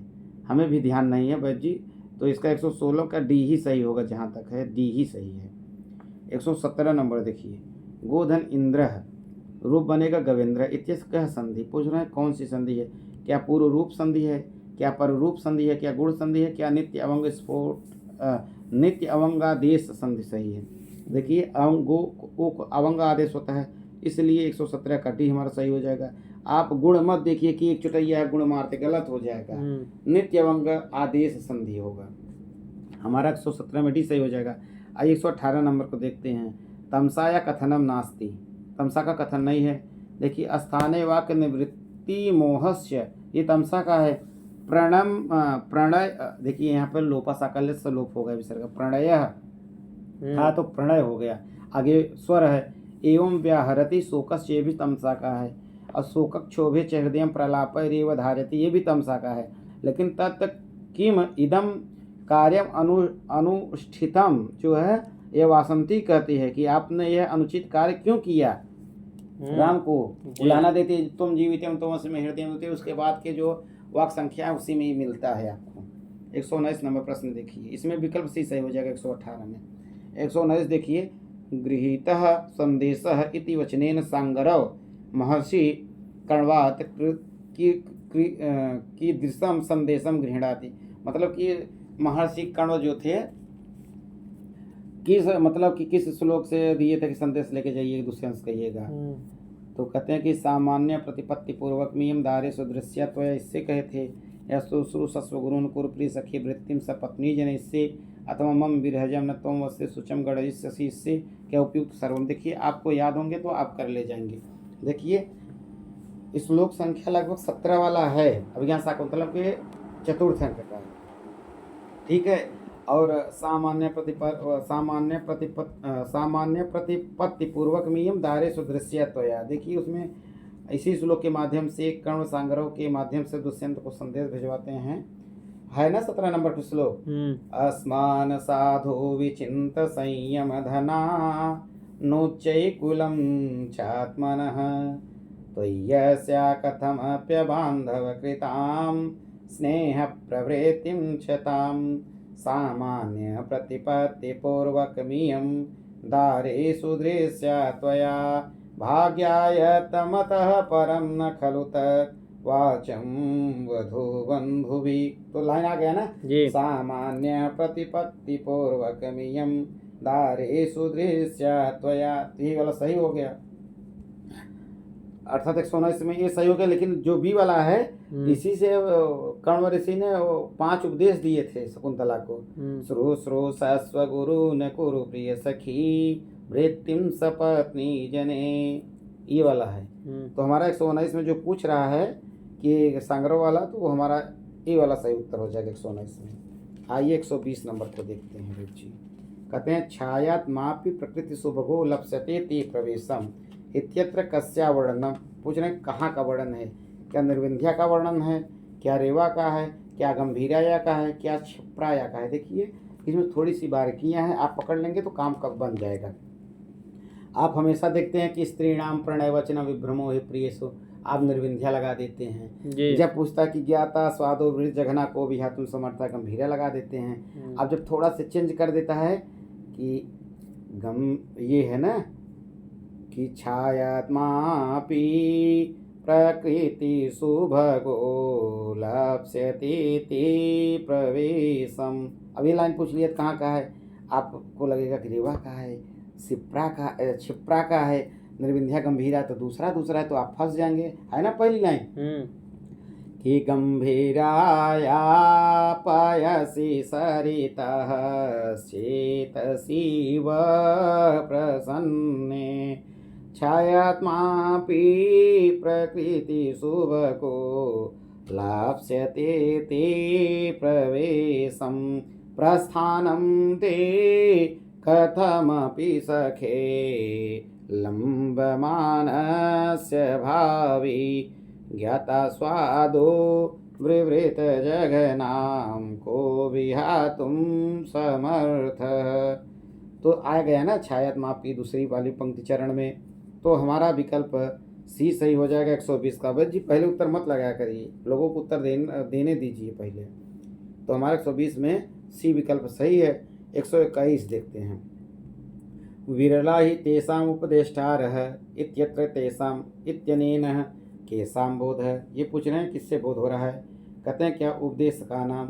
हमें भी ध्यान नहीं है वैद्य जी। तो इसका 116 का डी ही सही होगा, जहाँ तक है डी ही सही है। 117 नंबर देखिए, गोधन इंद्र रूप बनेगा गवेंद्र। इत्यस कह संधि, पूछ रहे हैं कौन सी संधि है, क्या पूर्व रूप संधि है, क्या पर रूप संधि है, क्या गुण संधि है, क्या नित्य अवंग स्फोट नित्य अवंगादेश संधि सही है। देखिए अवंग आदेश होता है, इसलिए 117 का डी हमारा सही हो जाएगा। आप गुण मत देखिए कि एक चुटैया है गुण मारते, गलत हो जाएगा। नित्य अवंग आदेश संधि होगा हमारा, 117 में डी सही हो जाएगा। आइए 118 नंबर को देखते हैं। तमसा या कथनम नास्ति, तमसा का कथन नहीं है। देखिए स्थाने वाक्य निवृत्ति मोहस्य, ये तमसा का है। प्रणम प्रणय, देखिए यहाँ पर लोपा साकल्य से लोप हो गया विसर्ग का, प्रणय था तो प्रणय हो गया। आगे स्वर है एवं व्याहरति शोकस, ये भी तमसा का है। और शोकक क्षोभे च हृदय प्रलाप रेव धारयति, ये भी तमसा का है। लेकिन तत् किम इदम कार्यम अनुष्ठितम जो है, ये वासंती कहती है कि आपने यह अनुचित कार्य क्यों किया। राम को बुलाना देते तुम जीवितम तुम में हृदय होते, उसके बाद के जो वाक संख्या है उसी में ही मिलता है आपको। 119 नंबर प्रश्न देखिए, इसमें विकल्प सी सही हो जाएगा 118 में। 119 देखिए, गृहीतः संदेशः इति वचनेन सांगरव महर्षि कण्वात की दृश्यम संदेशम गृह्णाति। मतलब कि महर्षि कण्व जो थे, किस श्लोक से दिए थे कि संदेश लेके जाइए दुष्यंत कहिएगा। तो कहते हैं कि सामान्य प्रतिपत्ति पूर्वक मियम दारे सुदृश्यत्व, इससे कहे थे। या सुश्रु सस्वगुरुन कुरप्री सखी वृत्तिम सपत्नी जन, इससे अथवा मम विरहजम न तम वस्य सुचम गणिष्यसि, इससे क्या उपयुक्त सर्वम। देखिए आपको याद होंगे तो आप कर ले जाएंगे। देखिए श्लोक संख्या लगभग 17 वाला है, अभिज्ञान शाकुंतलम के चतुर्थ अंक का, ठीक है। और सामान्य प्रतिपत्ति पूर्वक मियम दारे सुदृश्यत्वया, देखिए उसमें इसी श्लोक के माध्यम से कर्ण सांगरों के माध्यम से दुष्यंत को संदेश भिजवाते हैं, है ना 17 नंबर का श्लोक। अस्मान साधो विचिंत संयम धना नोच्चैकुलं चात्मनः त्वय्यस्या कथमप्य बान्धव कृतां स्नेह प्रवृत्तिं क्षतां सामान्य प्रतिपत्तिपूर्वकमियं दारे सुदृश्या त्वया भाग्याय तमतः परम न खलु तत् वाचम वधूबन्धुभि। तो लाइन आ गया ना जी। सामान्य प्रतिपत्ति पूर्वकमियं दारे सुदृश्या त्वया, ये वाला सही हो गया। अर्थात 119 में ये सही हो गया। लेकिन जो बी वाला है, इसी से कण्व ऋषि ने 5 उपदेश दिए थे शकुंतला को। श्रो श्रो सस्व गुरु न कुरु प्रिय सखी वृत्तिम सपत्नी जने, ये वाला है। तो हमारा 119 में जो पूछ रहा है कि सांगरो वाला, तो हमारा ये वाला सही उत्तर हो जाएगा 119 में। आइए 120 नंबर को देखते हैं रुचि। कहते हैं छायात्मापि प्रकृति सुभगो लप्स्यते ते प्रवेशम इत्यत्र कस्या वर्णनम। पूछ रहे हैं कहाँ का वर्णन है, क्या निर्विंध्या का वर्णन है, क्या रेवा का है, क्या गंभीराया का है, क्या क्षिप्राया का है। देखिए इसमें थोड़ी सी बारीकियां हैं, आप पकड़ लेंगे तो काम कब बन जाएगा। आप हमेशा देखते हैं कि स्त्रीणाम प्रणय वचन विभ्रमो हे प्रियसु, आप निर्विंध्या लगा देते हैं। जी। जब पूछता कि ज्ञाता स्वादो वृद्ध जघना को भी तुम समर्था गंभीरा लगा देते हैं। अब जब थोड़ा से चेंज कर देता है कि गम, ये है ना कि छायात्मापि प्रकृति सुभगो लप्स्यते प्रवेशम। अब ये लाइन पूछ लिया कहाँ का है, आपको लगेगा कि रेवा का है, क्षिप्रा का है, निर्विंध्या गंभीरा तो दूसरा है, तो आप फंस जाएंगे, है ना पहली लाइन कि गंभीराया पयसि सरितः चेतसि व प्रसन्ने छायात्मापि प्रकृति शुभको लाप्स्यते ते प्रवेशं प्रस्थानं ते कथमपि सखे लम्बमानस्य भावी ज्ञाता स्वादो विवृत जगनाम को विहातुम समर्थ। तो आ गया ना छायात्मापी दूसरी वाली पंक्ति चरण में, तो हमारा विकल्प सी सही हो जाएगा 120 का। बस जी पहले उत्तर मत लगाया करिए, लोगों को उत्तर देने दीजिए पहले। तो हमारा 120 में सी विकल्प सही है। 121 देखते हैं। विरला ही तेषाम उपदेष्टारः इत्यत्र तेषाम इत्यनेन केषाम बोध है। ये पूछ रहे हैं किससे बोध हो रहा है। कहते हैं क्या उपदेश का नाम,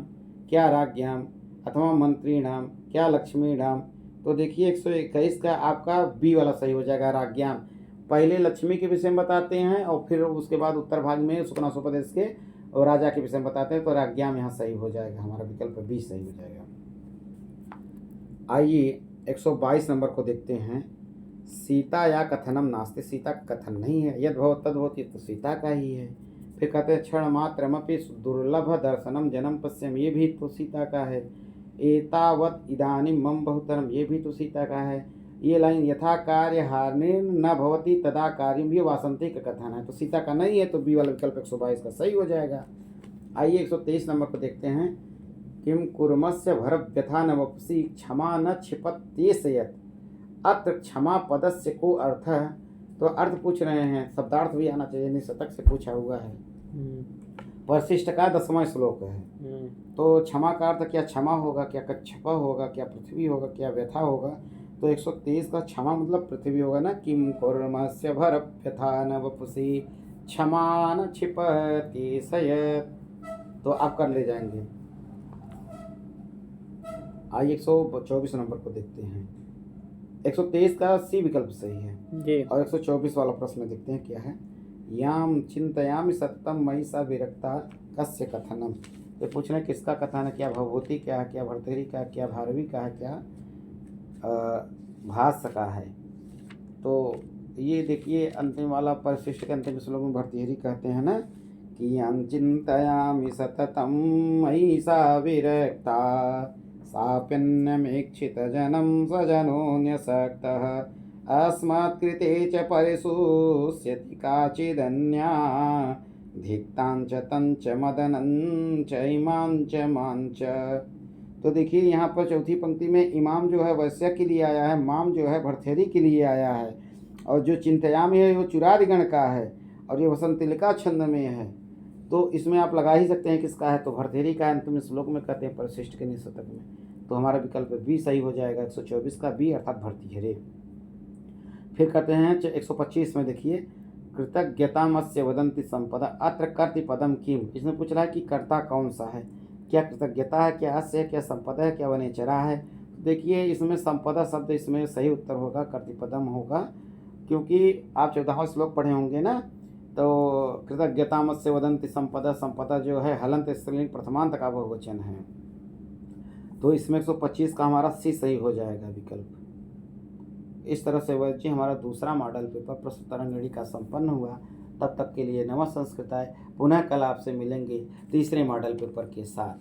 क्या राज्ञाम अथवा मंत्री नाम, क्या लक्ष्मी नाम। तो देखिए 121 का आपका बी वाला सही हो जाएगा, राज्ञाम। पहले लक्ष्मी के विषय में बताते हैं और फिर उसके बाद उत्तर भाग में सुकनासोपदेश के और राजा के विषय में बताते हैं, तो राज्ञाम यहाँ सही हो जाएगा, हमारा विकल्प बी सही हो जाएगा। आइए 122 नंबर को देखते हैं। सीता या कथनम नास्ते, सीता का कथन नहीं है। यद भव तद भवति, तो सीता का ही है। फिर कहते हैं क्षण मात्रमपि दुर्लभ दर्शनम जन्म पश्यम, ये भी तो सीता का है। एतावत इदानीं मम बहुतरम, ये भी तो सीता का है। ये लाइन यथा कार्य हार्निर् न भवति तदा कार्यम, ये वासंतिक का कथन है, तो सीता का नहीं है, तो बी वाला विकल्प 122 का सही हो जाएगा। आइए 123 नंबर को देखते हैं। किम कुर्मस्य भरव्यथा न वपसी क्षमा न क्षिपत्येषयत्, अत्र क्षमा पदस्य को अर्थ है। तो अर्थ पूछ रहे हैं, शब्दार्थ भी आना चाहिए, निशतक से पूछा हुआ है। परिशिष्ट का 10वां श्लोक है। तो क्षमा का अर्थ क्या क्षमा होगा, क्या कच्छप होगा, क्या पृथ्वी होगा, क्या व्यथा होगा। तो 123 का क्षमा मतलब पृथ्वी होगा ना। किम कुर्मस्य भरव्यथा न वपुषि क्षमा न क्षिपत्येषयत्, तो आप कर ले जाएंगे। आइए 124 नंबर को देखते हैं। 123 का सी विकल्प सही है जी। और 124 वाला प्रश्न देखते हैं क्या है। याम चिंतयामि सत्यम मयि सा विरक्ता कस्य कथनम। ये पूछ रहे हैं किसका कथन है, क्या भवभूति का है, क्या भर्तृहरि का, क्या भारवी का है, क्या भाष्य का है। तो ये देखिए अंतिम वाला परिशिष्ट के अंतिम श्लोक में भर्तृहरि कहते हैं ना कि याम चिंतयामि सततम मयि सा विरक्ता साप्यन्यमीक्षित जनम सजनो न्यसक्तः अस्मत्कृते च परिशुष्यति काचिदन्या धिक्तांच तंच मदनंच इमांच मांच। तो देखिए यहाँ पर चौथी पंक्ति में इमाम जो है वैश्य के लिए आया है, माम जो है भर्तृहरि के लिए आया है, और जो चिंतयामि है वो चुरादिगण का है, और ये वसंतिलिका छंद में है। तो इसमें आप लगा ही सकते हैं किसका है, तो भर्तृहरि का अंतिम श्लोक में कहते हैं परिशिष्ट के निशतक में। तो हमारा विकल्प बी सही हो जाएगा, 124 का बी अर्थात भर्तृहरि। फिर कहते हैं 125 में देखिए कृतज्ञतामस्य वदन्ति संपदा अत्र कर्ति पदम किम। इसमें पूछ रहा है कि कर्ता कौन सा है, क्या कृतज्ञता है, क्या अस्य है, क्या संपदा है, क्या वनेचरा है। देखिए इसमें संपदा शब्द इसमें सही उत्तर होगा, कर्तिपदम होगा, क्योंकि आप 14वां श्लोक पढ़े होंगे ना। तो कृतज्ञतामस्य वदन्ति संपदा, संपदा जो है हलंत स्त्रीलिंग प्रथमांत का बहुवचन है। तो इसमें 125 का हमारा सी सही हो जाएगा विकल्प। इस तरह से वह हमारा दूसरा मॉडल पेपर प्रश्न तरंगिणी का संपन्न हुआ। तब तक के लिए नमः संस्कृताय। पुनः कल आपसे मिलेंगे तीसरे मॉडल पेपर के साथ।